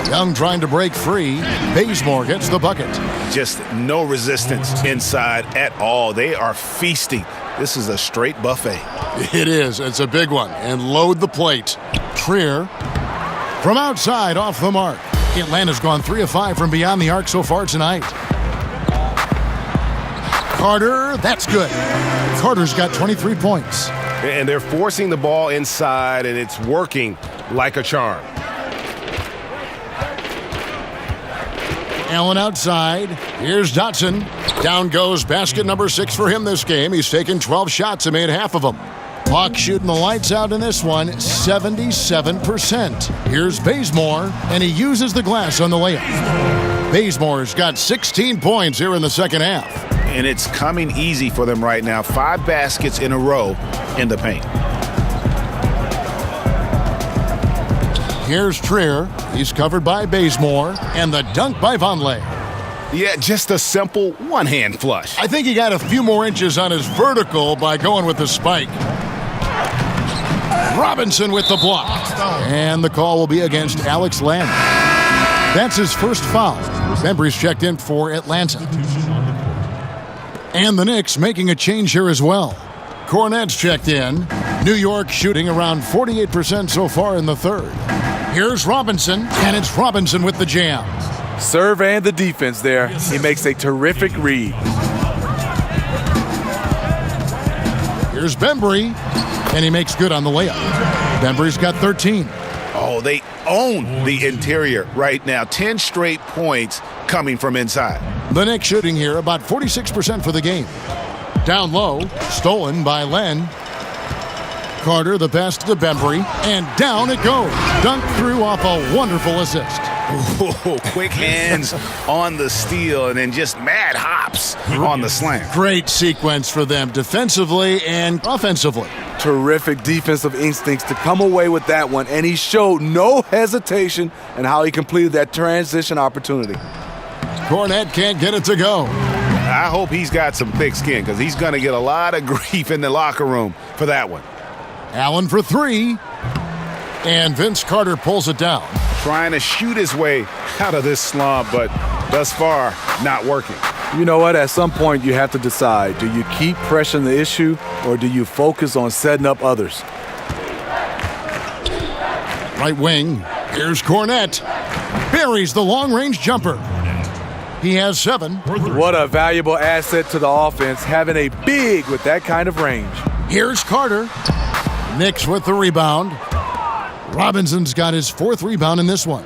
Speaker 5: Young trying to break free. Bazemore gets the bucket.
Speaker 8: Just no resistance inside at all. They are feasting. This is a straight buffet.
Speaker 5: It is. It's a big one. And load the plate. Trae from outside off the mark. Atlanta's gone 3 of 5 from beyond the arc so far tonight. Carter, that's good. Carter's got 23 points.
Speaker 6: And they're forcing the ball inside, and it's working like a charm.
Speaker 5: Allen outside. Here's Dotson. Down goes basket number 6 for him this game. He's taken 12 shots and made half of them. Hawks shooting the lights out in this one, 77%. Here's Bazemore, and he uses the glass on the layup. Bazemore's got 16 points here in the second half.
Speaker 8: And it's coming easy for them right now. 5 baskets in a row in the paint.
Speaker 5: Here's Trae. He's covered by Bazemore, and the dunk by Vonleh.
Speaker 8: Yeah, just a simple one-hand flush.
Speaker 5: I think he got a few more inches on his vertical by going with the spike. Robinson with the block. And the call will be against Alex Len. That's his first foul. Bembry's checked in for Atlanta. And the Knicks making a change here as well. Cornette's checked in. New York shooting around 48% so far in the third. Here's Robinson, and it's Robinson with the jam.
Speaker 7: Serve and the defense there. He makes a terrific read.
Speaker 5: Here's Bembry, and he makes good on the layup. Bembry's got 13.
Speaker 8: Oh, they own the interior right now. 10 straight points coming from inside.
Speaker 5: The Knicks shooting here about 46% for the game. Down low, stolen by Len. Carter, the pass to Bembry, and down it goes. Dunked through off a wonderful assist.
Speaker 8: Ooh, quick hands on the steal and then just mad hops on the slam.
Speaker 5: Great sequence for them defensively and offensively.
Speaker 7: Terrific defensive instincts to come away with that one, and he showed no hesitation in how he completed that transition opportunity.
Speaker 5: Cornette can't get it to go.
Speaker 8: I hope he's got some thick skin because he's going to get a lot of grief in the locker room for that one.
Speaker 5: Allen for 3. And Vince Carter pulls it down.
Speaker 8: Trying to shoot his way out of this slump, but thus far, not working.
Speaker 7: You know what? At some point, you have to decide. Do you keep pressing the issue, or do you focus on setting up others?
Speaker 5: Right wing. Here's Cornette. Buries the long-range jumper. He has 7.
Speaker 7: What a valuable asset to the offense, having a big with that kind of range.
Speaker 5: Here's Carter. Knicks with the rebound. Robinson's got his 4th rebound in this one.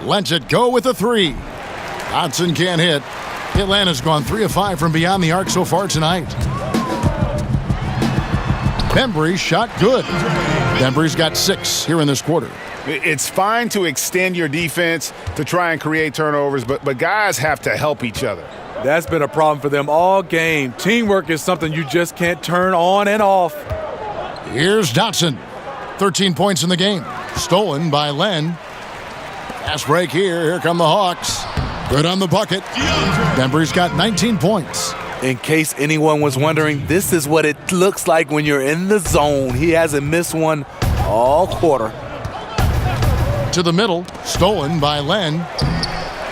Speaker 5: Lets it go with a 3. Dotson can't hit. Atlanta's gone 3 of 5 from beyond the arc so far tonight. Bembry shot good. Bembry's got 6 here in this quarter.
Speaker 8: It's fine to extend your defense to try and create turnovers, but guys have to help each other.
Speaker 7: That's been a problem for them all game. Teamwork is something you just can't turn on and off.
Speaker 5: Here's Dotson. 13 points in the game. Stolen by Len. Fast break here. Here come the Hawks. Good on the bucket. Bembry's got 19 points.
Speaker 7: In case anyone was wondering, this is what it looks like when you're in the zone. He hasn't missed one all quarter.
Speaker 5: To the middle. Stolen by Len.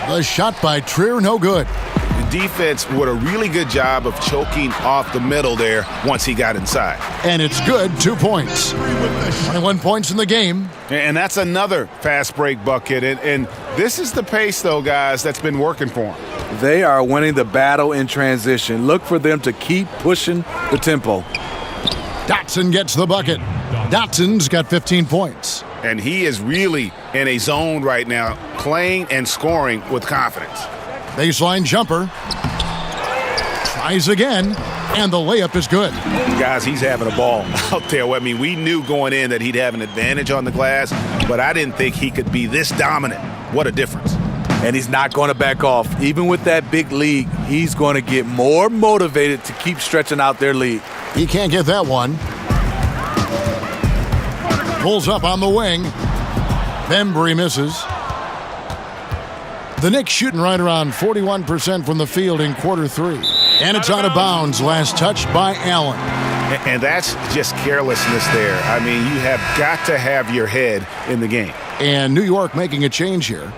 Speaker 5: The shot by Trae, no good.
Speaker 8: The defense did a really good job of choking off the middle there once he got inside.
Speaker 5: And it's good, 2 points. 21 points in the game.
Speaker 8: And that's another fast break bucket. And this is the pace, though, guys, that's been working for him.
Speaker 7: They are winning the battle in transition. Look for them to keep pushing the tempo.
Speaker 5: Dotson gets the bucket. Dotson's got 15 points.
Speaker 8: And he is really in a zone right now, playing and scoring with confidence.
Speaker 5: Baseline jumper. Tries again, and the layup is good.
Speaker 8: Guys, he's having a ball out there. I mean, we knew going in that he'd have an advantage on the glass, but I didn't think he could be this dominant. What a difference.
Speaker 7: And he's not going to back off. Even with that big lead, he's going to get more motivated to keep stretching out their lead.
Speaker 5: He can't get that one. Pulls up on the wing. Bembry misses. The Knicks shooting right around 41% from the field in quarter 3. And it's out of bounds. Last touch by Allen.
Speaker 8: And that's just carelessness there. I mean, you have got to have your head in the game.
Speaker 5: And New York making a change here.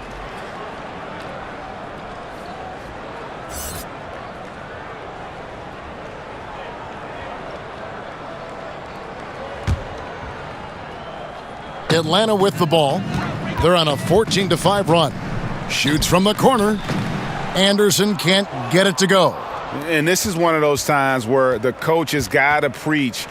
Speaker 5: Atlanta with the ball. They're on a 14-5 run. Shoots from the corner. Anderson can't get it to go.
Speaker 8: And this is one of those times where the coach has got to preach,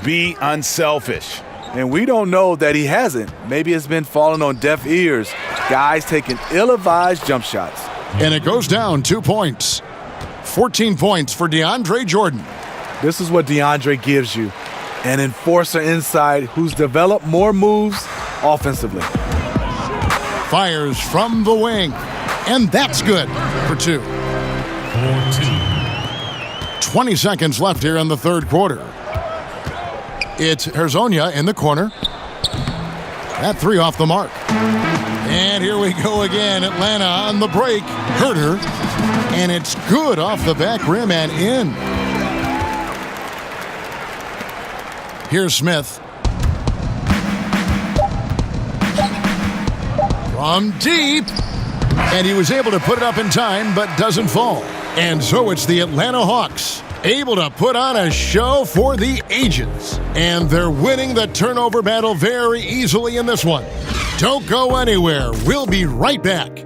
Speaker 8: be unselfish.
Speaker 7: And we don't know that he hasn't. Maybe it's been falling on deaf ears. Guys taking ill-advised jump shots.
Speaker 5: And it goes down 2 points. 14 points for DeAndre Jordan.
Speaker 7: This is what DeAndre gives you. An enforcer inside who's developed more moves offensively.
Speaker 5: Fires from the wing. And that's good for 2. 20 seconds left here in the third quarter. It's Herzonia in the corner. That 3 off the mark. And here we go again. Atlanta on the break. Herter. And it's good off the back rim and in. Here's Smith. From deep. And he was able to put it up in time, but doesn't fall. And so it's the Atlanta Hawks, able to put on a show for the ages. And they're winning the turnover battle very easily in this one. Don't go anywhere. We'll be right back.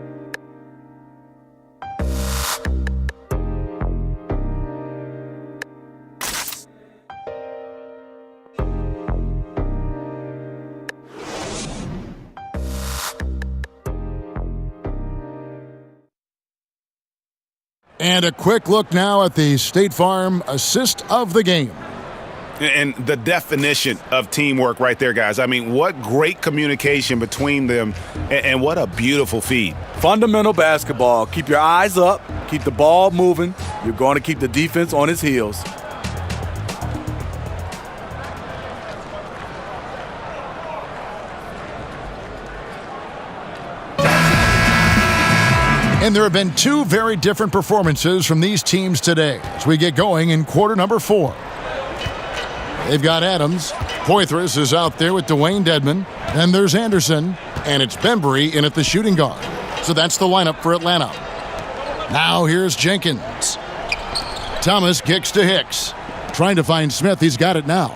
Speaker 5: And a quick look now at the State Farm assist of the game.
Speaker 8: And the definition of teamwork right there, guys. I mean, what great communication between them, and what a beautiful feed.
Speaker 7: Fundamental basketball. Keep your eyes up. Keep the ball moving. You're going to keep the defense on its heels.
Speaker 5: And there have been 2 very different performances from these teams today as we get going in quarter number 4. They've got Adams. Poitras is out there with Dwayne Dedmon. Then there's Anderson. And it's Bembry in at the shooting guard. So that's the lineup for Atlanta. Now here's Jenkins. Thomas kicks to Hicks. Trying to find Smith. He's got it now.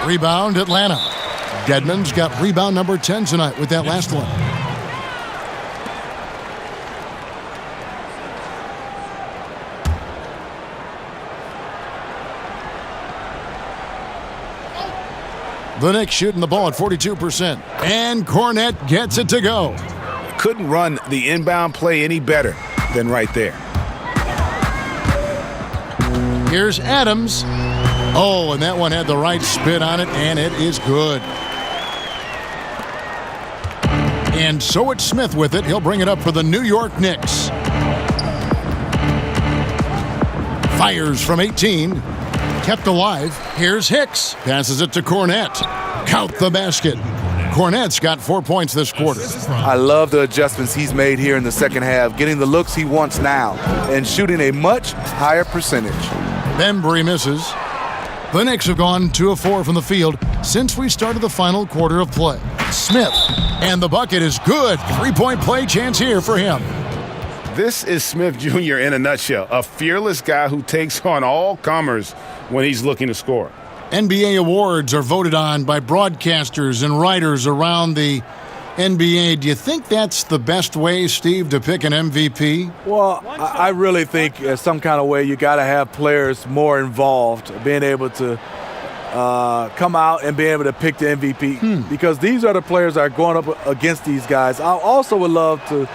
Speaker 5: Rebound Atlanta. Dedmon's got rebound number 10 tonight with that last one. The Knicks shooting the ball at 42%. And Cornette gets it to go.
Speaker 8: Couldn't run the inbound play any better than right there.
Speaker 5: Here's Adams. Oh, and that one had the right spin on it, and it is good. And so it's Smith with it. He'll bring it up for the New York Knicks. Fires from 18. Kept alive. Here's Hicks. Passes it to Cornette. Count the basket. Cornette's got 4 points this quarter.
Speaker 7: I love the adjustments he's made here in the second half, getting the looks he wants now and shooting a much higher percentage.
Speaker 5: Bembry misses. The Knicks have gone 2 of 4 from the field since we started the final quarter of play. Smith. And the bucket is good. 3-point play chance here for him.
Speaker 8: This is Smith Jr. in a nutshell. A fearless guy who takes on all comers when he's looking to score.
Speaker 5: NBA awards are voted on by broadcasters and writers around the NBA, do you think that's the best way, Steve, to pick an MVP?
Speaker 7: Well, I really think in some kind of way you got to have players more involved, being able to come out and being able to pick the MVP because these are the players that are going up against these guys. I also would love to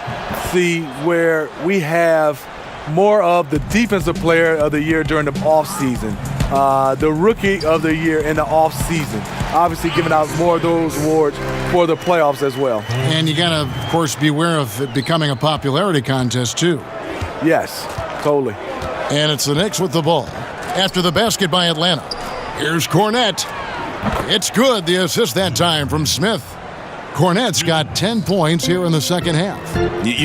Speaker 7: see where we have more of the defensive player of the year during the offseason, the rookie of the year in the offseason. Obviously giving out more of those awards for the playoffs as well.
Speaker 5: And you got to, of course, beware of it becoming a popularity contest, too.
Speaker 7: Yes, totally.
Speaker 5: And it's the Knicks with the ball. After the basket by Atlanta. Here's Cornette. It's good, the assist that time from Smith. Cornette's got 10 points here in the second half.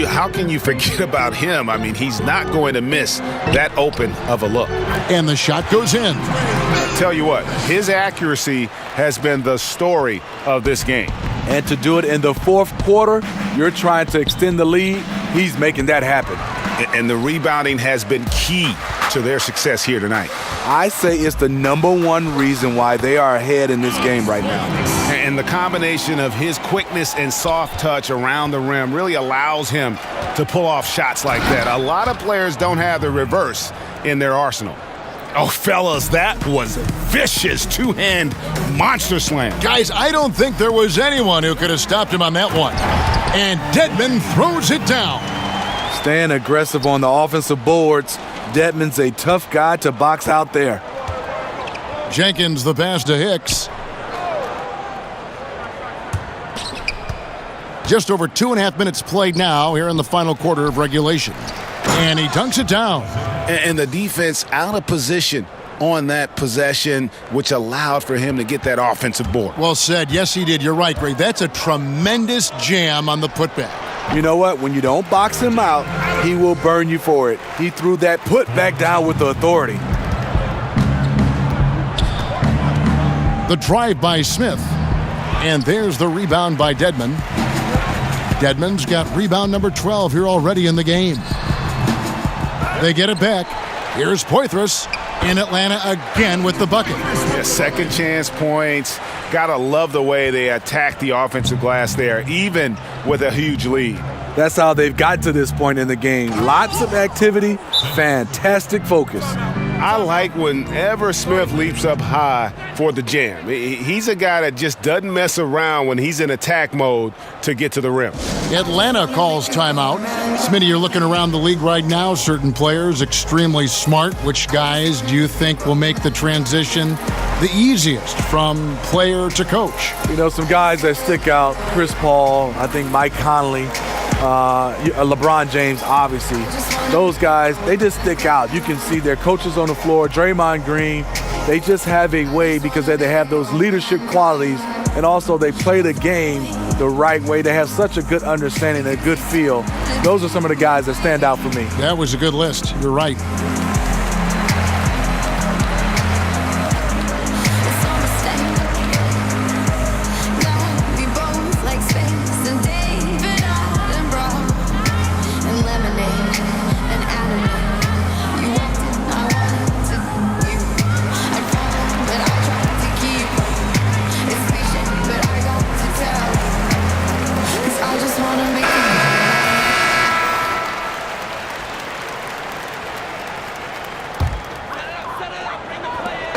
Speaker 8: How can you forget about him? I mean, he's not going to miss that open of a look.
Speaker 5: And the shot goes in.
Speaker 8: I tell you what, his accuracy has been the story of this game.
Speaker 7: And to do it in the fourth quarter, you're trying to extend the lead. He's making that happen.
Speaker 8: And the rebounding has been key to their success here tonight.
Speaker 7: I say it's the number one reason why they are ahead in this game right now.
Speaker 8: And the combination of his quickness and soft touch around the rim really allows him to pull off shots like that. A lot of players don't have the reverse in their arsenal. Oh, fellas, that was vicious two-hand monster slam.
Speaker 5: Guys, I don't think there was anyone who could have stopped him on that one. And Dedmon throws it down.
Speaker 7: Staying aggressive on the offensive boards. Dedmon's a tough guy to box out there.
Speaker 5: Jenkins the pass to Hicks. Just over 2.5 minutes played now here in the final quarter of regulation. And he dunks it down.
Speaker 8: And the defense out of position on that possession, which allowed for him to get that offensive board.
Speaker 5: Well said. Yes, he did. You're right, Greg. That's a tremendous jam on the putback.
Speaker 7: You know what? When you don't box him out, he will burn you for it. He threw that putback down with the authority.
Speaker 5: The drive by Smith. And there's the rebound by Dedmon. Dedmon's got rebound number 12 here already in the game. They get it back. Here's Poitras in Atlanta again with the bucket.
Speaker 8: Yeah, second chance points. Gotta love the way they attack the offensive glass there, even with a huge lead.
Speaker 7: That's how they've got to this point in the game. Lots of activity, fantastic focus.
Speaker 8: I like whenever Smith leaps up high for the jam. He's a guy that just doesn't mess around when he's in attack mode to get to the rim.
Speaker 5: Atlanta calls timeout. Smitty, you're looking around the league right now. Certain players extremely smart. Which guys do you think will make the transition the easiest from player to coach?
Speaker 7: You know, some guys that stick out. Chris Paul, I think Mike Conley, LeBron James, obviously. Those guys, they just stick out. You can see their coaches on the floor, Draymond Green. They just have a way because they have those leadership qualities, and also they play the game the right way. They have such a good understanding, a good feel. Those are some of the guys that stand out for me.
Speaker 5: That was a good list. You're right.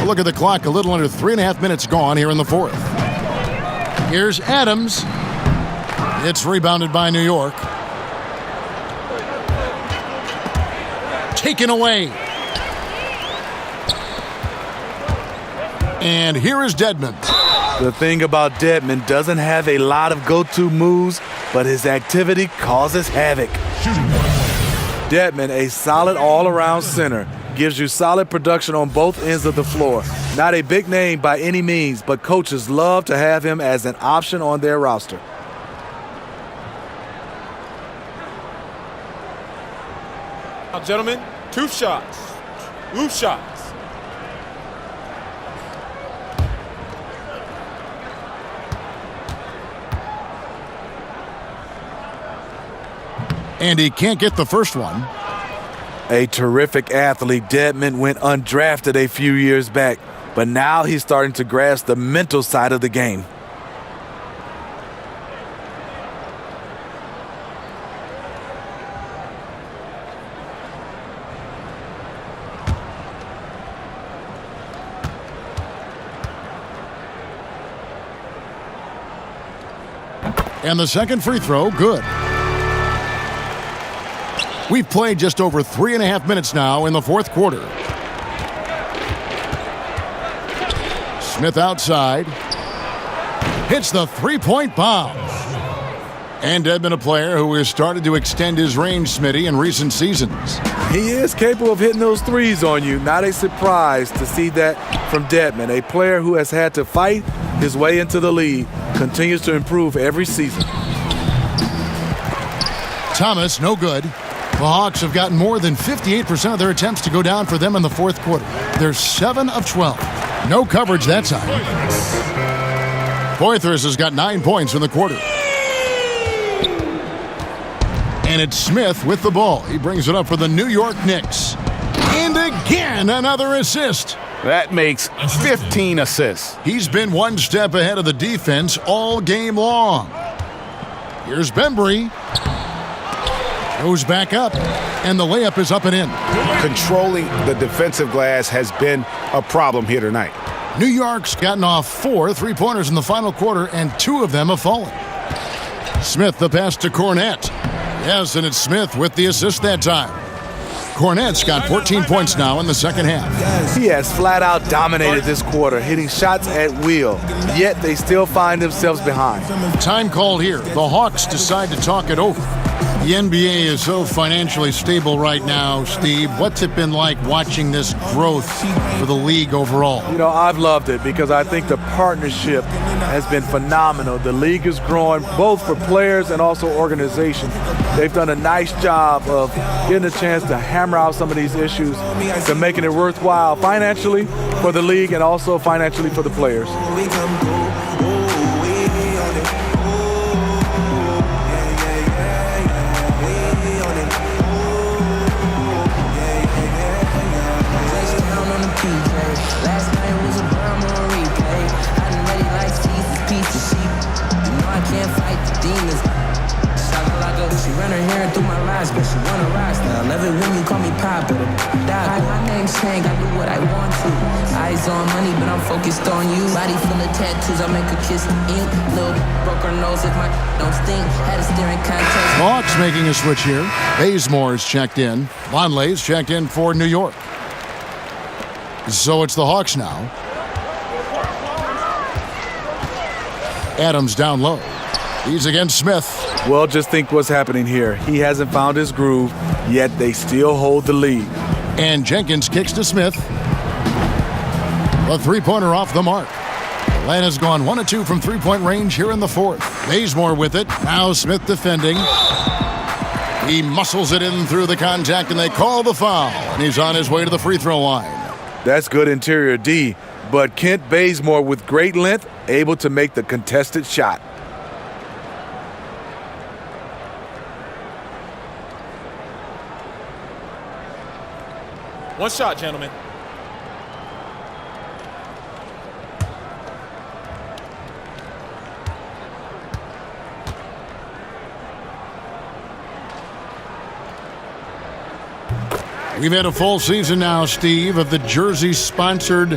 Speaker 5: Look at the clock, a little under 3.5 minutes gone here in the fourth. Here's Adams. It's rebounded by New York. Taken away. And here is Dedmon.
Speaker 7: The thing about Dedmon, doesn't have a lot of go-to moves, but his activity causes havoc. Dedmon, a solid all-around center. Gives you solid production on both ends of the floor. Not a big name by any means, but coaches love to have him as an option on their roster.
Speaker 10: Now, gentlemen, two shots. Loose shots.
Speaker 5: And he can't get the first one.
Speaker 7: A terrific athlete. Dedmon went undrafted a few years back, but now he's starting to grasp the mental side of the game.
Speaker 5: And the second free throw, good. We've played just over 3.5 minutes now in the fourth quarter. Smith outside. Hits the three-point bomb. And Dedmon, a player who has started to extend his range, Smitty, in recent seasons.
Speaker 7: He is capable of hitting those threes on you. Not a surprise to see that from Dedmon, a player who has had to fight his way into the league, continues to improve every season.
Speaker 5: Thomas, no good. The Hawks have gotten more than 58% of their attempts to go down for them in the fourth quarter. They're 7 of 12. No coverage that side. Poythress has got 9 points in the quarter. And it's Smith with the ball. He brings it up for the New York Knicks. And again, another assist.
Speaker 8: That makes 15 assists.
Speaker 5: He's been one step ahead of the defense all game long. Here's Bembry. Goes back up, and the layup is up and in.
Speaker 8: Controlling the defensive glass has been a problem here tonight.
Speaker 5: New York's gotten off 4 3-pointers in the final quarter, and 2 of them have fallen. Smith, the pass to Cornette. Yes, and it's Smith with the assist that time. Cornette's got 14 points now in the second half.
Speaker 7: He has flat out dominated this quarter, hitting shots at will, yet they still find themselves behind.
Speaker 5: Time called here. The Hawks decide to talk it over. The NBA is so financially stable right now, Steve. What's it been like watching this growth for the league overall?
Speaker 7: You know, I've loved it because I think the partnership has been phenomenal. The league is growing both for players and also organizations. They've done a nice job of getting a chance to hammer out some of these issues to making it worthwhile financially for the league and also financially for the players.
Speaker 14: But she wanna rise now. Love it when you call me Pop. My name's Hank, I do what I want to. Eyes on money, but I'm focused on you. Body full of tattoos, I make her kiss the ink. Little broke her nose if my don't stink. Had a staring contest.
Speaker 5: Hawks making a switch here. Bazemore's checked in. Vonleh's checked in for New York. So it's the Hawks now. Adams down low. He's against Smith.
Speaker 7: Well, just think what's happening here. He hasn't found his groove, yet they still hold the lead.
Speaker 5: And Jenkins kicks to Smith. A three-pointer off the mark. Atlanta's gone 1 of 2 from three-point range here in the fourth. Bazemore with it. Now Smith defending. He muscles it in through the contact, and they call the foul. And he's on his way to the free throw line.
Speaker 7: That's good interior D, but Kent Bazemore with great length, able to make the contested shot.
Speaker 10: One shot, gentlemen.
Speaker 5: We've had a full season now, Steve, of the jersey-sponsored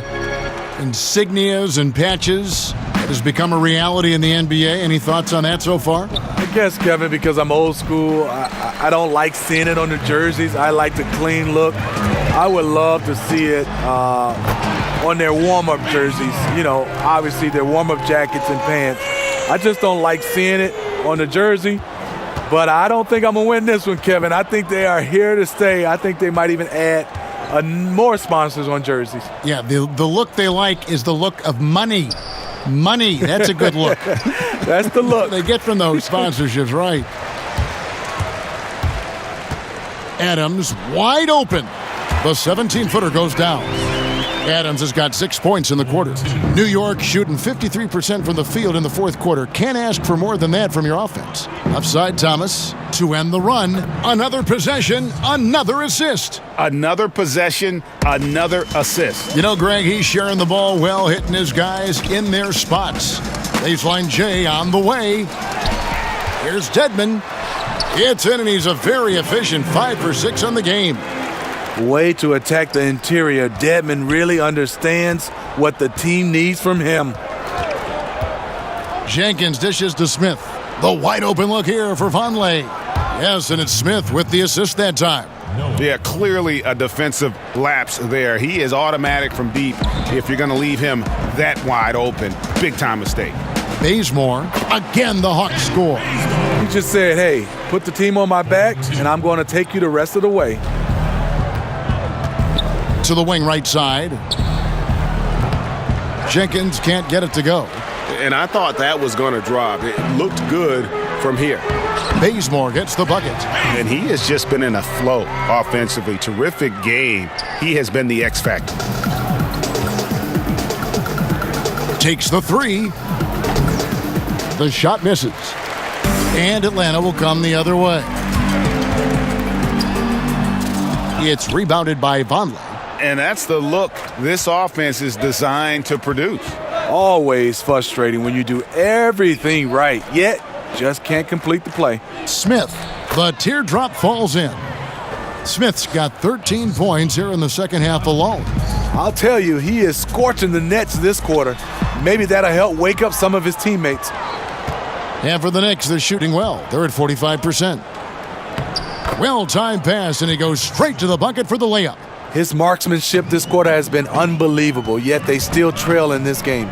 Speaker 5: insignias and patches. It has become a reality in the NBA. Any thoughts on that so far?
Speaker 7: I guess, Kevin, because I'm old school, I don't like seeing it on the jerseys. I like the clean look. I would love to see it on their warm-up jerseys. You know, obviously their warm-up jackets and pants. I just don't like seeing it on the jersey. But I don't think I'm going to win this one, Kevin. I think they are here to stay. I think they might even add more sponsors on jerseys.
Speaker 5: Yeah, the look they like is the look of money. Money, that's a good look.
Speaker 7: That's the look
Speaker 5: they get from those sponsorships, right? Adams wide open. The 17-footer goes down. Adams has got 6 points in the quarter. New York shooting 53% from the field in the fourth quarter. Can't ask for more than that from your offense. Upside Thomas to end the run. Another possession, another assist.
Speaker 8: Another possession, another assist.
Speaker 5: You know, Greg, he's sharing the ball well, hitting his guys in their spots. Baseline J on the way. Here's Dedmon. It's in, and he's a very efficient 5 for 6 on the game.
Speaker 7: Way to attack the interior. Dedmon really understands what the team needs from him.
Speaker 5: Jenkins dishes to Smith. The wide open look here for Vonleh. Yes, and it's Smith with the assist that time.
Speaker 8: Yeah, clearly a defensive lapse there. He is automatic from deep if you're going to leave him that wide open. Big time mistake.
Speaker 5: Bazemore, again the Hawks score.
Speaker 7: He just said, hey, put the team on my back, and I'm going to take you the rest of the way.
Speaker 5: To the wing right side. Jenkins can't get it to go.
Speaker 6: And I thought that was going to drop. It looked good from here.
Speaker 5: Bazemore gets the bucket.
Speaker 8: And he has just been in a flow offensively. Terrific game. He has been the X factor.
Speaker 5: Takes the three. The shot misses. And Atlanta will come the other way. It's rebounded by Vonleh.
Speaker 8: And that's the look this offense is designed to produce.
Speaker 7: Always frustrating when you do everything right, yet just can't complete the play.
Speaker 5: Smith, the teardrop falls in. Smith's got 13 points here in the second half alone.
Speaker 7: I'll tell you, he is scorching the Nets this quarter. Maybe that'll help wake up some of his teammates.
Speaker 5: And for the Knicks, they're shooting well. They're at 45%. Well-timed pass, and he goes straight to the bucket for the layup.
Speaker 7: His marksmanship this quarter has been unbelievable, yet they still trail in this game.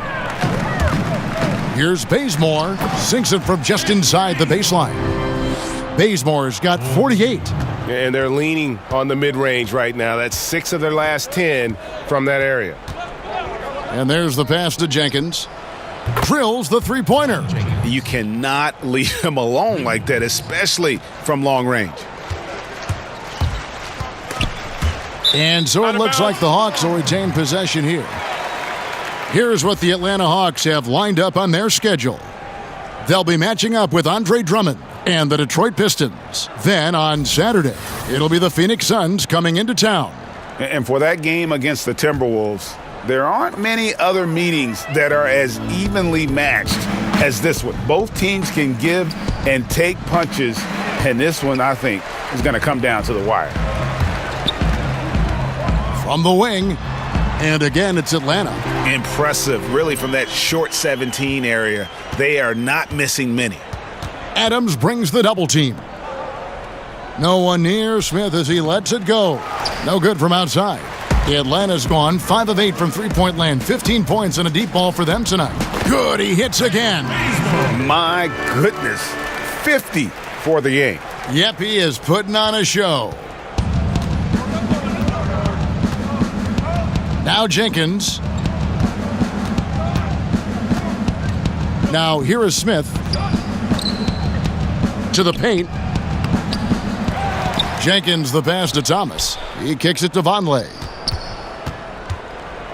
Speaker 5: Here's Bazemore, sinks it from just inside the baseline. Bazemore's got 48.
Speaker 6: And they're leaning on the mid-range right now. That's 6 of their last 10 from that area.
Speaker 5: And there's the pass to Jenkins. Drills the three-pointer.
Speaker 8: You cannot leave him alone like that, especially from long range.
Speaker 5: And so it looks like the Hawks will retain possession here. Here's what the Atlanta Hawks have lined up on their schedule. They'll be matching up with Andre Drummond and the Detroit Pistons. Then on Saturday, it'll be the Phoenix Suns coming into town.
Speaker 8: And for that game against the Timberwolves, there aren't many other meetings that are as evenly matched as this one. Both teams can give and take punches, and this one, I think, is going to come down to the wire.
Speaker 5: From the wing, and again, it's Atlanta.
Speaker 8: Impressive, really, from that short 17 area. They are not missing many.
Speaker 5: Adams brings the double team. No one near Smith as he lets it go. No good from outside. Atlanta's gone 5 of 8 from three-point land. 15 points and a deep ball for them tonight. Good, he hits again.
Speaker 8: My goodness, 50 for the game.
Speaker 5: Yep, he is putting on a show. Now Jenkins. Now here is Smith. To the paint. Jenkins the pass to Thomas. He kicks it to Vonleh.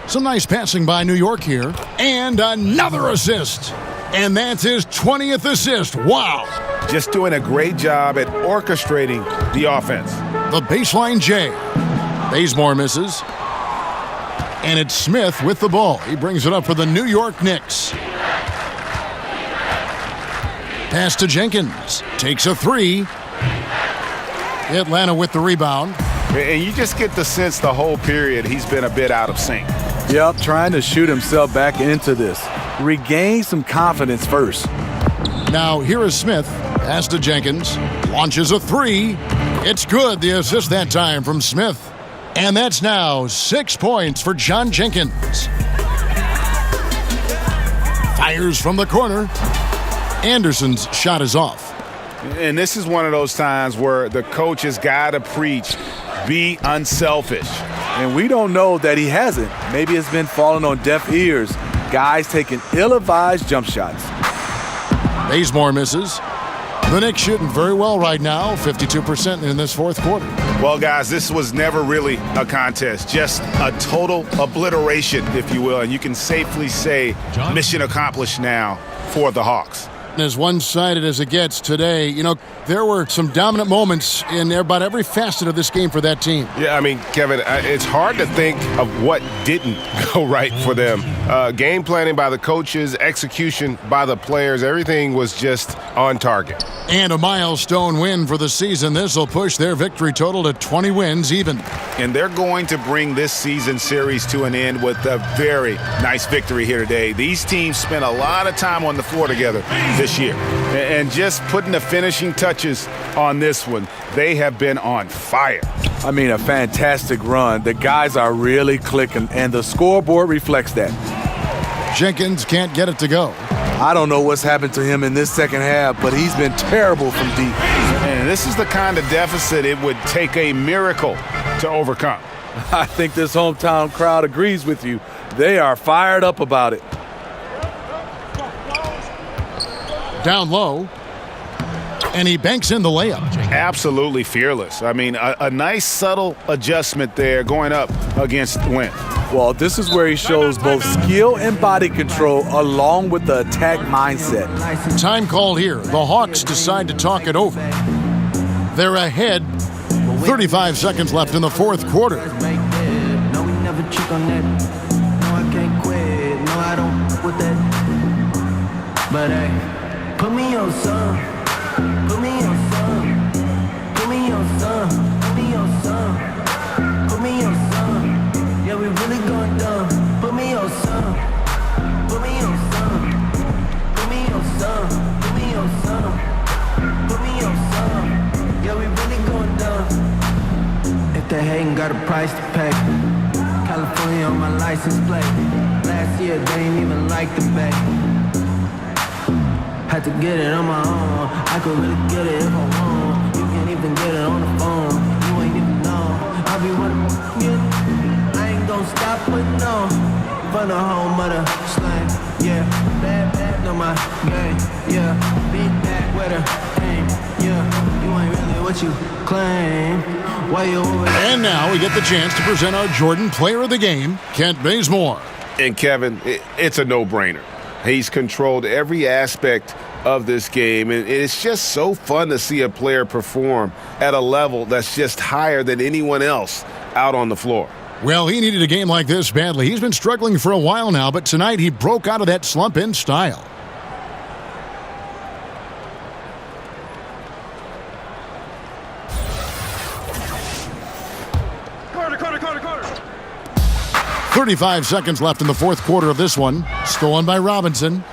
Speaker 5: Some nice passing by New York here. And another assist. And that's his 20th assist. Wow.
Speaker 8: Just doing a great job at orchestrating the offense.
Speaker 5: The baseline J. Bazemore misses. And it's Smith with the ball. He brings it up for the New York Knicks. Pass to Jenkins. Takes a three. Atlanta with the rebound.
Speaker 8: And you just get the sense the whole period he's been a bit out of sync.
Speaker 7: Yep, trying to shoot himself back into this. Regain some confidence first.
Speaker 5: Now here is Smith. Pass to Jenkins. Launches a three. It's good. The assist that time from Smith. And that's now 6 points for John Jenkins. Fires from the corner. Anderson's shot is off.
Speaker 8: And this is one of those times where the coach has got to preach, be unselfish.
Speaker 7: And we don't know that he hasn't. Maybe it's been falling on deaf ears. Guys taking ill-advised jump shots.
Speaker 5: Bazemore misses. The Knicks shooting very well right now, 52% in this fourth quarter.
Speaker 8: Well, guys, this was never really a contest, just a total obliteration, if you will. And you can safely say mission accomplished now for the Hawks.
Speaker 5: As one-sided as it gets today, you know, there were some dominant moments in about every facet of this game for that team.
Speaker 6: Yeah, I mean, Kevin, it's hard to think of what didn't go right for them. Game planning by the coaches, execution by the players, everything was just on target.
Speaker 5: And a milestone win for the season. This will push their victory total to 20 wins even.
Speaker 8: And they're going to bring this season series to an end with a very nice victory here today. These teams spent a lot of time on the floor together this year. And just putting the finishing touches on this one, they have been on fire.
Speaker 7: I mean, a fantastic run. The guys are really clicking, and the scoreboard reflects that.
Speaker 5: Jenkins can't get it to go.
Speaker 7: I don't know what's happened to him in this second half, but he's been terrible from deep.
Speaker 8: And this is the kind of deficit it would take a miracle to overcome.
Speaker 7: I think this hometown crowd agrees with you. They are fired up about it.
Speaker 5: Down low, and he banks in the layup.
Speaker 8: Absolutely fearless. I mean, a nice subtle adjustment there going up against the wind.
Speaker 7: Well, this is where he shows both skill and body control along with the attack mindset.
Speaker 5: Time called here. The Hawks decide to talk it over. They're ahead. 35 seconds left in the fourth quarter.
Speaker 14: No, we never check on that. No, I can't quit. No, I don't with that. But hey, put me on some. Put me on some. Put me on some. Put me on some. Put me on some. Yeah, we really going dumb. Put me on some. Put me on some. Put me on some. Put me on some. Put me on some. Yeah, we really going dumb. If they hating, got a price to pay. California on my license plate. Last year they ain't even like the bay. Had to get it on my own. I could really get it if I want. You can't even get it on the phone. You ain't even know. I be running, yeah. I ain't gon' stop, but no. For the home of the slang, yeah. Bad, bad on my game, yeah. Big back with a aim, yeah. You ain't really what you claim. Why you over there?
Speaker 5: And now we get the chance to present our Jordan Player of the Game, Kent Bazemore.
Speaker 6: And Kevin, it's a no-brainer. He's controlled every aspect of this game, and it's just so fun to see a player perform at a level that's just higher than anyone else out on the floor.
Speaker 5: Well, he needed a game like this badly. He's been struggling for a while now, but tonight he broke out of that slump in style.
Speaker 10: Carter.
Speaker 5: 35 seconds left in the fourth quarter of this one. Stolen by Robinson.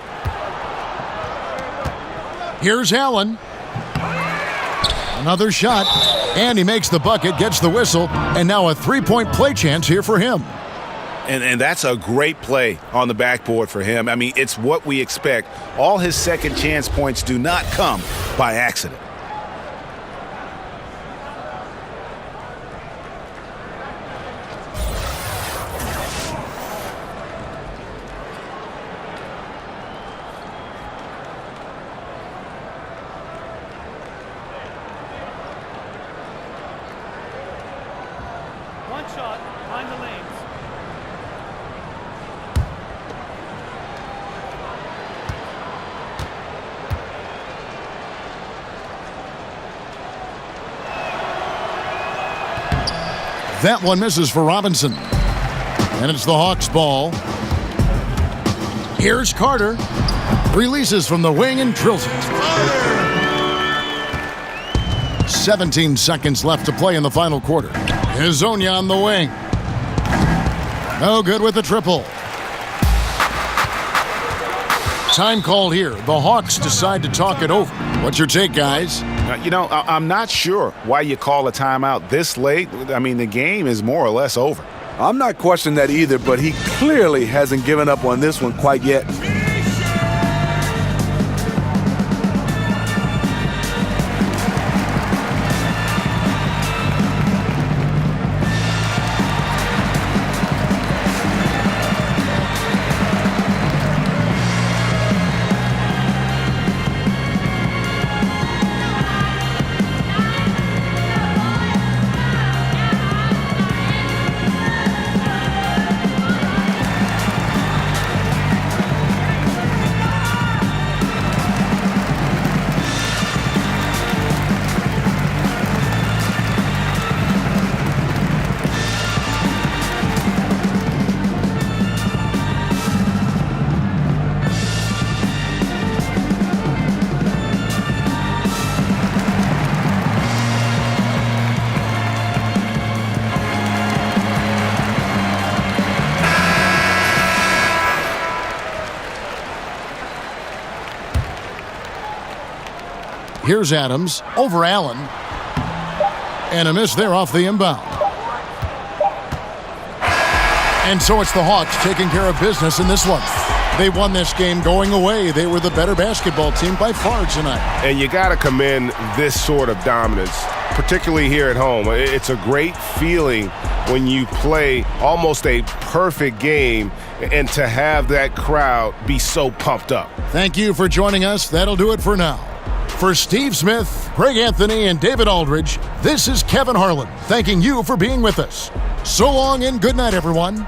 Speaker 5: Here's Allen. Another shot. And he makes the bucket, gets the whistle, and now a three-point play chance here for him.
Speaker 8: And that's a great play on the backboard for him. I mean, it's what we expect. All his second chance points do not come by accident.
Speaker 15: Shot behind the lanes.
Speaker 5: That one misses for Robinson. And it's the Hawks' ball. Here's Carter. Releases from the wing and drills it. 17 seconds left to play in the final quarter. Hezonja on the wing. No good with the triple. Time called here. The Hawks decide to talk it over. What's your take, guys?
Speaker 8: I'm not sure why you call a timeout this late. I mean, the game is more or less over.
Speaker 7: I'm not questioning that either, but he clearly hasn't given up on this one quite yet.
Speaker 5: Here's Adams over Allen. And a miss there off the inbound. And so it's the Hawks taking care of business in this one. They won this game going away. They were the better basketball team by far tonight.
Speaker 6: And you got to commend this sort of dominance, particularly here at home. It's a great feeling when you play almost a perfect game and to have that crowd be so pumped up.
Speaker 5: Thank you for joining us. That'll do it for now. For Steve Smith, Greg Anthony, and David Aldridge, this is Kevin Harlan thanking you for being with us. So long and good night, everyone.